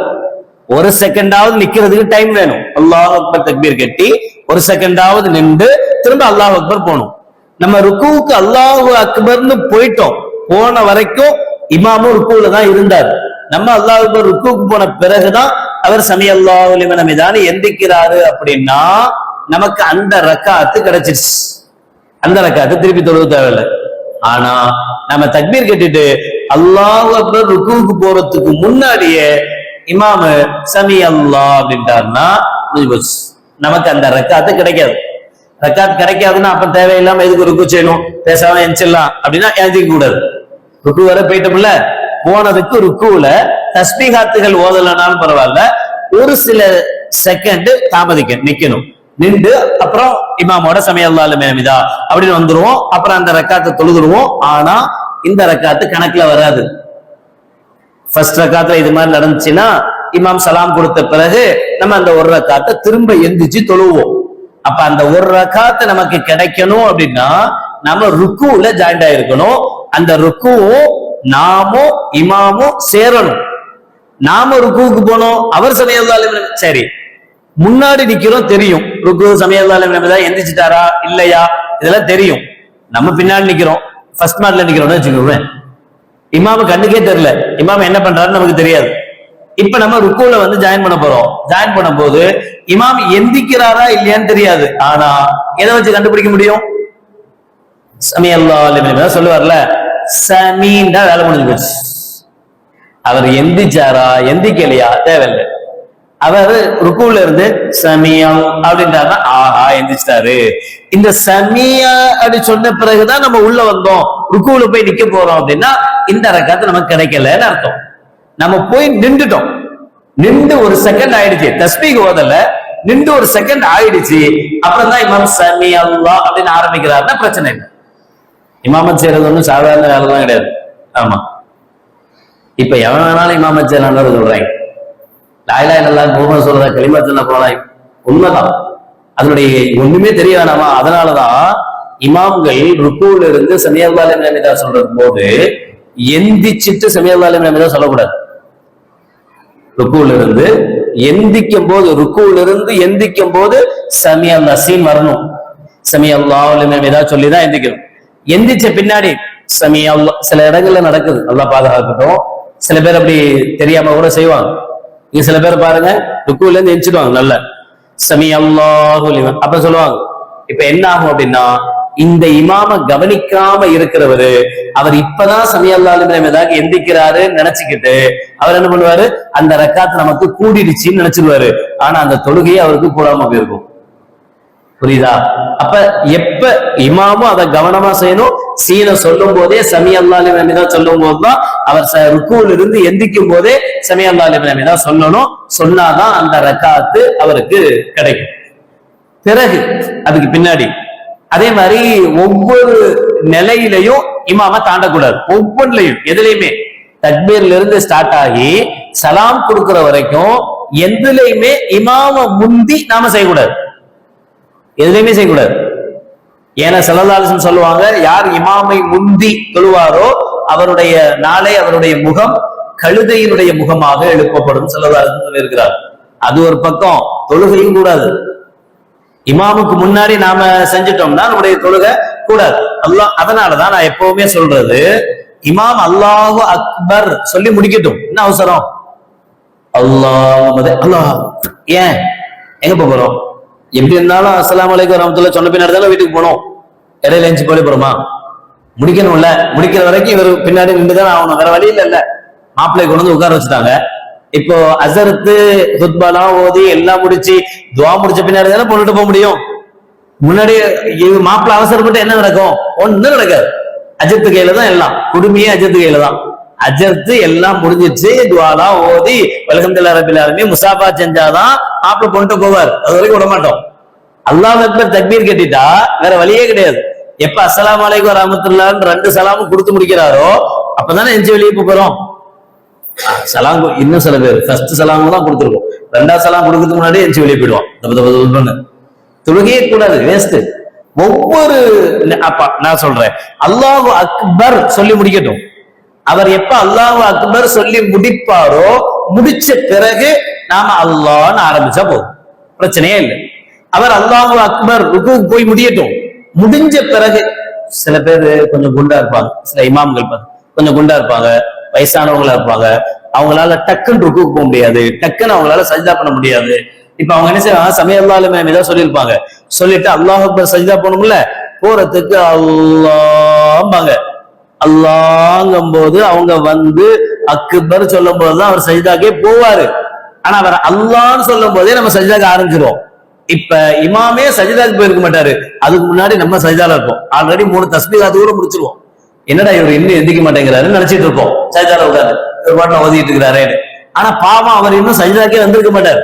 [SPEAKER 1] 1 செகண்டாவது நிக்கிறதுக்கு டைம் வேணும். அல்லாஹ் அக்பர் தக்பீர் கட்டி 1 செகண்டாவது நின்று திரும்ப அல்லாஹ் அக்பர் போகணும். நம்ம ருக்குவுக்கு அல்லாஹு அக்பர்னு போயிட்டோம், போன வரைக்கும் இமாமும் ருக்குவுல தான் இருந்தார். நம்ம அல்லாஹ் அக்பர் ருக்குவுக்கு போன பிறகுதான் அவர் சமிஅல்லாஹு லிமன் ஹமிதான்னு எந்திக்கிறாரு. அப்படின்னா நமக்கு அந்த ரக்காத்து கிடைச்சிருச்சு, அந்த ரக்காத்து திருப்பி தொழுக தேவையில்லை. ஆனா நம்ம தக்பீர் கட்டிட்டு அல்லாஹ் அக்பர் ருக்குவுக்கு போறதுக்கு முன்னாடியே இமாமு சமிஅல்லாஹ் அப்படின்ட்டாருன்னா நமக்கு அந்த ரக்காத்து கிடைக்காது. ரக்காத்து கிடைக்காதுன்னா அப்ப தேவையில்லாம எதுக்கு ருக்கு செய்யணும், பேசாம எந்திரிச்சிடலாம் அப்படின்னா எழுதிக்க கூடாது. ருக்கு வர போயிட்டோம்ல, போனதுக்கு ருக்குல தஸ்பீகாத்துகள் ஓதலனாலும் பரவாயில்ல, ஒரு சில செகண்ட் தாமதிக்க நிக்கணும். நின்று அப்புறம் இமாமோட சமிஅல்லாஹு லிமன் ஹமிதா அப்படின்னு வந்துருவோம். அப்புறம் அந்த ரக்காத்தை தொழுதுருவோம். ஆனா இந்த ரக்காத்து கணக்குல வராது. ஃபர்ஸ்ட் ரக்காத்துல இது மாதிரி நடந்துச்சுன்னா இமாம் சலாம் கொடுத்த பிறகு நம்ம அந்த 1 ரக்காத்தை திரும்ப எந்திரிச்சு தொழுவோம். அப்ப அந்த 1 ரக்காத்து நமக்கு கிடைக்கணும் அப்படின்னா நம்ம ருக்குல ஜாயிண்ட் ஆயிருக்கணும். அந்த ருக்குவும் நாமும் இமாமும் சேரணும். நாம ருக்குவுக்கு போனோம், அவர் சமிஅல்லாஹு லிமன் ஹமிதா, சரி முன்னாடி நிக்கிறோம், தெரியும் ருக்கு சமிஅல்லாஹு லிமன் ஹமிதா எந்திரிச்சிட்டாரா இல்லையா இதெல்லாம் தெரியும். நம்ம பின்னாடி நிக்கிறோம், ஃபர்ஸ்ட் மார்க்ல நிக்கிறோம்னு வச்சுக்கோங்க, இமாமு கண்ணுக்கே தெரியல, இமாம் என்ன பண்றாருன்னு நமக்கு தெரியாது. இப்ப நம்ம ருக்குல வந்து ஜாயின் பண்ண போறோம். ஜாயின் பண்ணும் போது இமாம் எந்திக்கிறாரா இல்லையான்னு தெரியாது. ஆனா எதை வச்சு கண்டுபிடிக்க முடியும்? சமிஅல்லாஹு லிமன் ஹமிதா சொல்லுவார்ல, சமீன்டா வேலை முடிஞ்சு போச்சு. அவர் எந்திச்சாரா எந்திக்கலையா தேவையில்லை. அவர் ருக்குல இருந்து சமியம் அப்படின்றாருன்னா ஆஹா எந்திரிச்சிட்டாரு. இந்த சமியா அப்படி சொன்ன பிறகுதான் நம்ம உள்ள வந்தோம், ருக்குல போய் நிக்க போறோம் அப்படின்னா இந்த ரக்காத்து நமக்கு கிடைக்கலன்னு அர்த்தம். நம்ம போய் நின்றுட்டோம், நின்று ஒரு செகண்ட் ஆயிடுச்சு, தஸ்பீக் ஓதல, நின்று ஒரு செகண்ட் ஆயிடுச்சு, அப்புறம் தான் இமாம் சமி அல்லாஹ் அப்படின்னு ஆரம்பிக்கிறாருன்னா பிரச்சனை இல்லை. இமாமத் செய்யறது ஒன்றும் சாதாரண வேலைதான் கிடையாது. ஆமா, இப்ப எவன் வேணாலும் இமாமத் செய்யலாம் சொல்றாங்க. லாயிலா இல்லல்லாஹ் முஹம்மது சொல்ற கலிமத்துல போலாம், உண்மைதான். அதனுடைய ஒண்ணுமே தெரிய வேணாமா? அதனாலதான் இமாம்கள் ருக்குல இருந்து சமி அல்லாஹ் லிமன் ஹமிதா சொல்றது போது எந்திச்சிட்டு சமி அல்லாஹ் லிமன் ஹமிதா சொல்லக்கூடாது. ருக்குல இருந்து எந்திக்கும் போது, ருக்குல இருந்து எந்திக்கும் போது சமி அல்லாஹ் சீன் வரணும், சமி அல்லாஹ் லிமன் ஹமிதா சொல்லிதான் எந்திக்கணும். எந்திச்ச பின்னாடி சமி அல்லாஹ், சில இடங்கள்ல நடக்குது, அல்லாஹ் பாதுகாக்கட்டும், சில பேர் அப்படி தெரியாம கூட செய்வாங்க. இங்க சில பேர் பாருங்க ருக்குல இருந்து எந்திச்சிடுவாங்க, நல்ல சமி அல்லாஹு லிமன் அப்ப சொல்லுவாங்க. இப்ப என்ன ஆகும் அப்படின்னா, இந்த இமாம கவனிக்காம இருக்கிறவரு அவர் இப்பதான் சமி அல்லாஹ் லிமன் ஹமிதாக எந்திக்கிறாரு நினைச்சுக்கிட்டு அவர் என்ன பண்ணுவாரு, அந்த ரக்காத்து நமக்கு கூடிடுச்சுன்னு நினைச்சிருவாரு. ஆனா அந்த தொழுகையை அவருக்கு கூடாம போயிருக்கும். புரியுதா? அப்ப எப்ப இமாமும் அதை கவனமா செய்யணும். சீனை சொல்லும் போதே சமி அல்லாஹ் லிமன் ஹமிதா சொல்லும் போதுதான், அவர் ருக்குல இருந்து எந்திக்கும் போதே சமி அல்லாஹ் லிமன் ஹமிதா சொல்லணும். சொன்னாதான் அந்த ரக்காத்து அவருக்கு கிடைக்கும். பிறகு அதுக்கு பின்னாடி அதே மாதிரி ஒவ்வொரு நிலையிலையும் இமாம தாண்டக்கூடாது. ஒவ்வொன்றிலையும் எதுலையுமே தக்பீர்ல இருந்து ஸ்டார்ட் ஆகி சலாம் கொடுக்கிற வரைக்கும் எதுலையுமே இமாம முந்தி நாம செய்யக்கூடாது, எதுலையுமே செய்யக்கூடாது. ஏன்னா ஸல்லல்லாஹு அலைஹி வஸல்லம் சொல்லுவாங்க, யார் இமாமை முந்தி தொழுவாரோ அவருடைய நாளை, அவருடைய முகம் கழுதையினுடைய முகமாக எழுப்பப்படும் ஸல்லல்லாஹு அலைஹி வஸல்லம் இருக்கிறார். அது ஒரு பக்கம், தொழுகையும் கூடாது. இமாமுக்கு முன்னாடி நாம செஞ்சிட்டோம்னா நம்முடைய தொழுகை கூடாது. அல்லாஹ், அதனாலதான் நான் எப்பவுமே சொல்றது, இமாம் அல்லாஹு அக்பர் சொல்லி முடிக்கட்டும். என்ன அவசரம்? அல்லாஹ் ஏன் எங்க போறோம்? எப்படி இருந்தாலும் அஸ்ஸலாமு அலைக்கும் வரஹ்மத்துல்லாஹி சொன்ன பின்னாடி தானே வீட்டுக்கு போனோம். இடையில எஞ்சி போய் போறோமா? முடிக்கணும்ல. முடிக்கிற வரைக்கும் இவர் பின்னாடி நின்றுதான் ஆகணும், வேற வழி இல்ல. மாப்பிள்ளை கொண்டு வந்து உட்கார வச்சுட்டாங்க. இப்போ அசரத்து ஹுத்பாலாம் ஓதி எல்லாம் முடிச்சு துவா முடிச்ச பின்னாடி தானே பொண்ணுட்டு போக முடியும். முன்னாடி மாப்பிள்ளை அவசரப்பட்டு என்ன நடக்கும்? ஒண்ணு நடக்காது. அஜத்து கையில தான் எல்லாம், குடுமையே அஜத்து கையில தான். அஜர்த்து எல்லாம் முடிஞ்சிச்சு, துவாலாம் ஓதி அல்ஹம்துலில்லாஹி ரப்பில் ஆலமீன் முசாஃபா செஞ்சாதான் மாப்பிள்ளை பொண்ணுட்டு போவார். அது வரைக்கும் விட மாட்டோம். அல்லாஹ் அக்பர் தக்பீர் கட்டிட்டா வேற வழியே கிடையாது. எப்ப அஸ்ஸலாமு அலைக்கும் வரஹ்மத்துல்லாஹ்னு 2 சலாமும் கொடுத்து முடிக்கிறாரோ அப்பதானே எஞ்சி வெளியே போறோம். சலாம் இன்னும் சில பேர் ஃபர்ஸ்ட் சலாம் தான் கொடுத்துருக்கோம், 2வது சலாம் கொடுக்கறதுக்கு முன்னாடி எஞ்சி வெளியே போயிடுவான். தொழுகையே கூடாது, வேஸ்ட். ஒவ்வொரு நான் சொல்றேன், அல்லாஹு அக்பர் சொல்லி முடிக்கட்டும். அவர் எப்ப அல்லாஹு அக்பர் சொல்லி முடிப்பாரோ முடிச்ச பிறகு நாம அல்லாஹ்னு ஆரம்பிச்சா போதும், பிரச்சனையே இல்லை. அவர் அல்லாஹு அக்பர் ருக்குக்கு போய் முடியட்டும். முடிஞ்ச பிறகு சில பேர் கொஞ்சம் குண்டா இருப்பாங்க, சில இமாம்கள் கொஞ்சம் குண்டா இருப்பாங்க, வயசானவங்களா இருப்பாங்க, அவங்களால டக்குன்னு ருக்குக்கு போக முடியாது, டக்குன்னு அவங்களால சஜ்தா பண்ண முடியாது. இப்ப அவங்க என்ன செய்வாங்க, சமி அல்லாஹ் லிமன் ஹமிதா சொல்லியிருப்பாங்க, சொல்லிட்டு அல்லாஹ் அக்பர் சஜ்தா போகணும்ல, போறதுக்கு அல்லாஹ்பாங்க. அல்லாஹ்ங்கும் போது அவங்க வந்து அக்பர் சொல்லும் போதுதான் அவர் சஜ்தாக்கே போவாரு. ஆனா அவர் அல்லாஹ்னு சொல்லும் போதே நம்ம சஜ்தாக்கு ஆரம்பிச்சிருவோம். இப்ப இமாமே சஜ்தாக்கு போயிருக்க மாட்டாரு, அதுக்கு முன்னாடி நம்ம சஜ்தால இருப்போம். ஆல்ரெடி 3 தஸ்பீஹாத் கூட முடிச்சிருவோம். என்னடா இவர் இன்னும் எந்திக்க மாட்டேங்கிறாருன்னு நினைச்சிட்டு இருப்போம். சஜ்தால உட்காரு ஒரு பாட்டில் ஓதிட்டு இருக்கிறாரு. ஆனா பாவம் அவர் இன்னும் சஜ்தாக்கே வந்திருக்க மாட்டார்.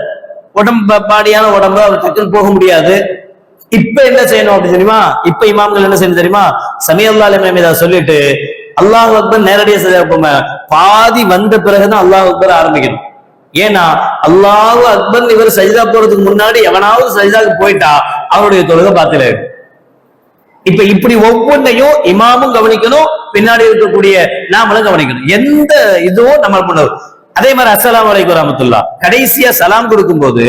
[SPEAKER 1] உடம்பு பாடியான உடம்பு அவர் டக்குன்னு போக முடியாது. இப்ப என்ன செய்யணும் அப்படின்னு தெரியுமா? இப்ப இமாம்கள் என்ன செய்யணும் தெரியுமா? சமி அல்லாஹ் லிமன் ஹமிதா சொல்லிட்டு அல்லாஹ் அக்பர் நேரடியா சஜ்தா பாதி வந்த பிறகுதான் அல்லாஹ் அக்பர் ஆரம்பிக்கணும். ஏன்னா அல்லாஹ் அக்பர் இவர் சஜ்தா போறதுக்கு முன்னாடி எவனாவது சஜ்தாக்கு போயிட்டா அவருடைய தொழுகை பாத்தில. இப்ப இப்படி ஒவ்வொன்றையும் இமாமும் கவனிக்கணும், பின்னாடி இருக்கக்கூடிய நாமளும் கவனிக்கணும். எந்த இதுவும் நம்ம பண்ணணும். அதே மாதிரி அஸ்ஸலாமு அலைக்கும் வரஹ்மத்துல்லாஹ் கடைசியா சலாம் கொடுக்கும் போது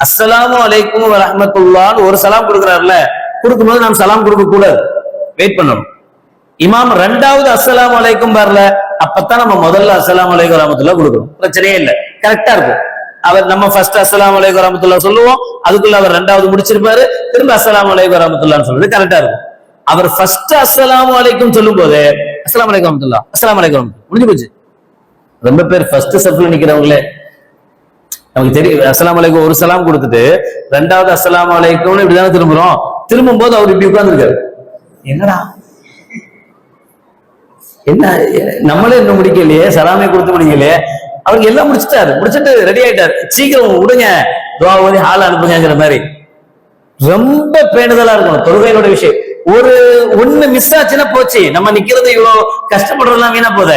[SPEAKER 1] அஸ்ஸலாமு அலைக்கும் வரஹ்மத்துல்லாஹ்னு ஒரு சலாம் கொடுக்கிறாருல, கொடுக்கும்போது நாம் சலாம் கொடுக்க கூடாது, வெயிட் பண்ணணும். இமாம் 2வது அஸ்ஸலாமு அலைக்கும் வரல, அப்பதான் நம்ம முதல்ல அஸ்ஸலாமு அலைக்கும் வரஹ்மத்துல்லாஹ் கொடுக்கணும், பிரச்சனையே இல்லை, கரெக்டா இருக்கும். அவர் நம்ம ஃபர்ஸ்ட் அஸ்ஸலாமு அலைக்கும் வரஹ்மத்துல்லாஹ் சொல்லுவோம், அதுக்குள்ள அவர் 2வது முடிச்சிருப்பாரு, திரும்ப அஸ்ஸலாமு அலைக்கும் வரஹ்மத்துல்லாஹ்னு சொல்றது கரெக்டா இருக்கும். அவர் ஃபர்ஸ்ட் அஸ்ஸலாமு அலைக்கும் சொல்லும் போது அஸ்ஸலாமு அலைக்கும் வரஹ்மத்துல்லாஹ் அஸ்ஸலாமு அலைக்கும் முடிஞ்சு போச்சு. ரொம்ப பேர் ஃபர்ஸ்ட் சப்ல நிக்கிறவங்களே நமக்கு தெரியும், அஸ்ஸலாமு அலைக்கும் ஒரு சலாம் கொடுத்துட்டு ரெண்டாவது அஸ்ஸலாமு அலைக்கும்னு இப்படிதானே திரும்புறோம். திரும்பும் போது அவர் இப்படி உட்கார்ந்துருக்காரு. என்னடா என்ன நம்மளே இன்னும் முடிக்கலையே, சலாமே கொடுத்து முடிக்கலையே. அவருக்கு எல்லாம் முடிச்சுட்டு ரெடி ஆயிட்டாரு. சீக்கிரம் விடுங்க, துவா ஓதி ஹால் அனுப்புங்கிற மாதிரி. ரொம்ப பேணுதலா இருக்கணும் தொழுகையோட விஷயம். ஒண்ணு மிஸ் ஆச்சுன்னா போச்சு, நம்ம நிக்கிறது இவ்வளவு கஷ்டப்படுறதெல்லாம் வீணா போத.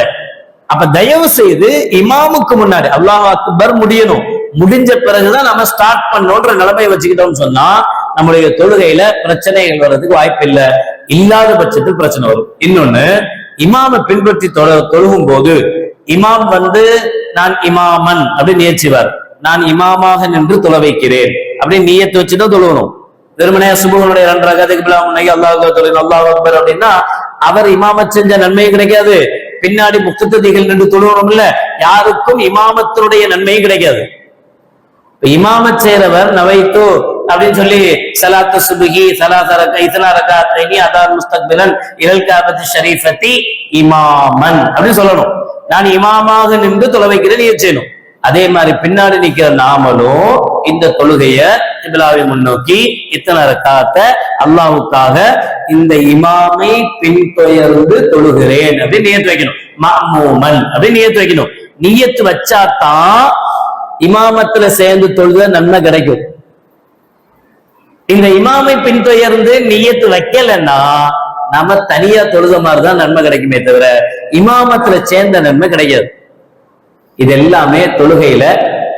[SPEAKER 1] அப்ப தயவு செய்து இமாமுக்கு முன்னாடி அல்லாஹ் அக்பர் முடியணும், முடிஞ்ச பிறகுதான் நம்ம ஸ்டார்ட் பண்ணோன்ற நிலைமையை வச்சுக்கிட்டோம்னு சொன்னா நம்முடைய தொழுகையில பிரச்சனைகள் வர்றதுக்கு வாய்ப்பு இல்லை. இல்லாத பட்சத்தில் பிரச்சனை வரும். இன்னொன்னு, இமாமை பின்பற்றி தொழுகும் போது இமாம் நான் இமாமன் அப்படின்னு நியச்சிவார், நான் இமாமாக நின்று தொழ வைக்கிறேன் அப்படின்னு நியத்து வச்சுதான் தொழுவணும். வெறுமனையா சுபுகளுடைய 2 ரகத்துக்கு அல்லாஹ் அக்பர் அப்படின்னா அவர் இமாமத் செஞ்ச நன்மையும் கிடைக்காது, பின்னாடி முக்ததிகள் நின்று தொழுவணும் இல்ல, யாருக்கும் இமாமத்தினுடைய நன்மையும் கிடைக்காது. இமாமத் செய்றவர் நவைத்து அப்படின்னு சொல்லி சலாத்து சுபஹி அதான் முஸ்தக்பிலன் இலல் காபத்தி ஷரீஃபத்தி இமாமன் அப்படின்னு சொல்லணும். நான் இமாமாக நின்று தொழ வைக்கிறேன் நியத் செய்யணும். அதே மாதிரி பின்னாடி நிக்கிற நாமளும் இந்த தொழுகைய கிப்லாவை முன்னோக்கி இத்தனை ரக்காத்தை அல்லாஹ்வுக்காக இந்த இமாமை பின்தொடர்ந்து தொழுகிறேன் அப்படின்னு நியத்து வைக்கணும். மஅமூமன் அப்படின்னு நியத்து வைக்கணும். நியத்து வச்சாதான் இமாமத்துல சேர்ந்து தொழுத நன்மை கிடைக்கும். இந்த இமாமை பின்தொடர்ந்து நியத்து வைக்கலன்னா நம்ம தனியா தொழுத மாதிரிதான் நன்மை கிடைக்குமே தவிர இமாமத்துல சேர்ந்த நன்மை கிடைக்காது. இது எல்லாமே தொழுகையில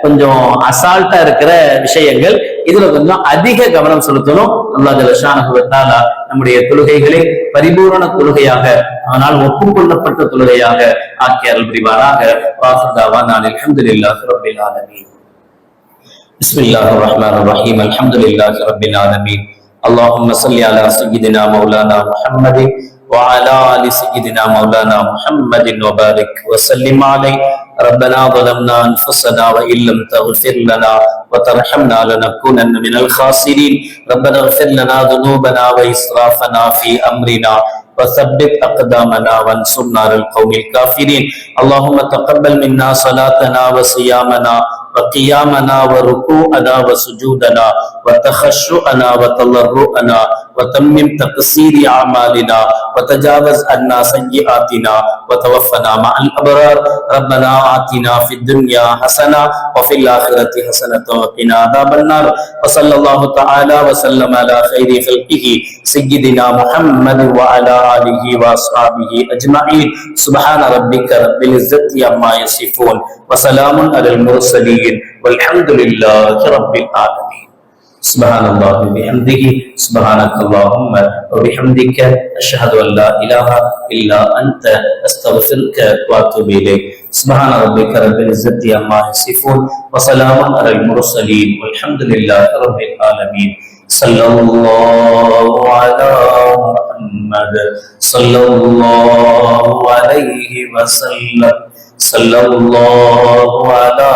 [SPEAKER 1] கொஞ்சம் அசால்ட்டா இருக்கிற விஷயங்கள். இதுல கொஞ்சம் அதிக கவனம் செலுத்தணும். அல்லாஹ் ஜல்ல ஷானஹு வ தஆலா நம்முடைய தொழுகைகளை பரிபூரண தொழுகையாக, ஆனால் ஒப்புக்கொள்ளப்பட்ட தொழுகையாக ஆக்கி அருள் புரிவாராக. வாஹிர் தஅவானா அல்ஹம்துலில்லாஹி ரப்பில் ஆலமீன். பிஸ்மில்லாஹிர் ரஹ்மானிர் ரஹீம். அல்ஹம்துலில்லாஹி ரப்பில் ஆலமீன். اللهم صل على سيدنا مولانا محمد وعلى آل سيدنا مولانا محمد وبارك وسلم عليه. ربنا ظلمنا أنفسنا وإن لم تغفر لنا وترحمنا لنكونن من الخاسرين. ربنا اغفر لنا ذنوبنا وإسرافنا في أمرنا وثبت أقدامنا وانصرنا على القوم الكافرين. اللهم تقبل منا صلاتنا وصيامنا وقيامنا وركوعنا وسجودنا وتخشعنا وتضرعنا وتمم تقصير أعمالنا وتجاوز عنا سيئاتنا وتوفنا مع الأبرار. ربنا آتنا في الدنيا حسنة وفي الآخرة حسنة وقنا عذاب النار. وصلى الله تعالى وسلم على خير خلقه سيدنا محمد وعلى آله وأصحابه أجمعين. سبحان ربك رب العزة عما يصفون وسلام على المرسلين والحمد لله رب العالمين. سبحان الله وبحمده سبحانك اللهم وبحمدك أشهد أن لا إله إلا أنت أستغفرك وأتوب إليك. سبحان ربك رب العزة عما يصفون وسلام على المرسلين والحمد لله رب العالمين. صلى الله على محمد صلى الله عليه وسلم. صلى الله على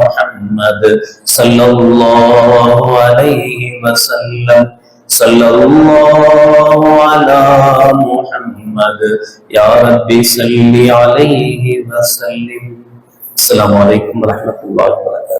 [SPEAKER 1] محمد صلى الله عليه وسلم. صلى الله على محمد يا ربي صل عليه وسلم. السلام عليكم ورحمة الله وبركاته.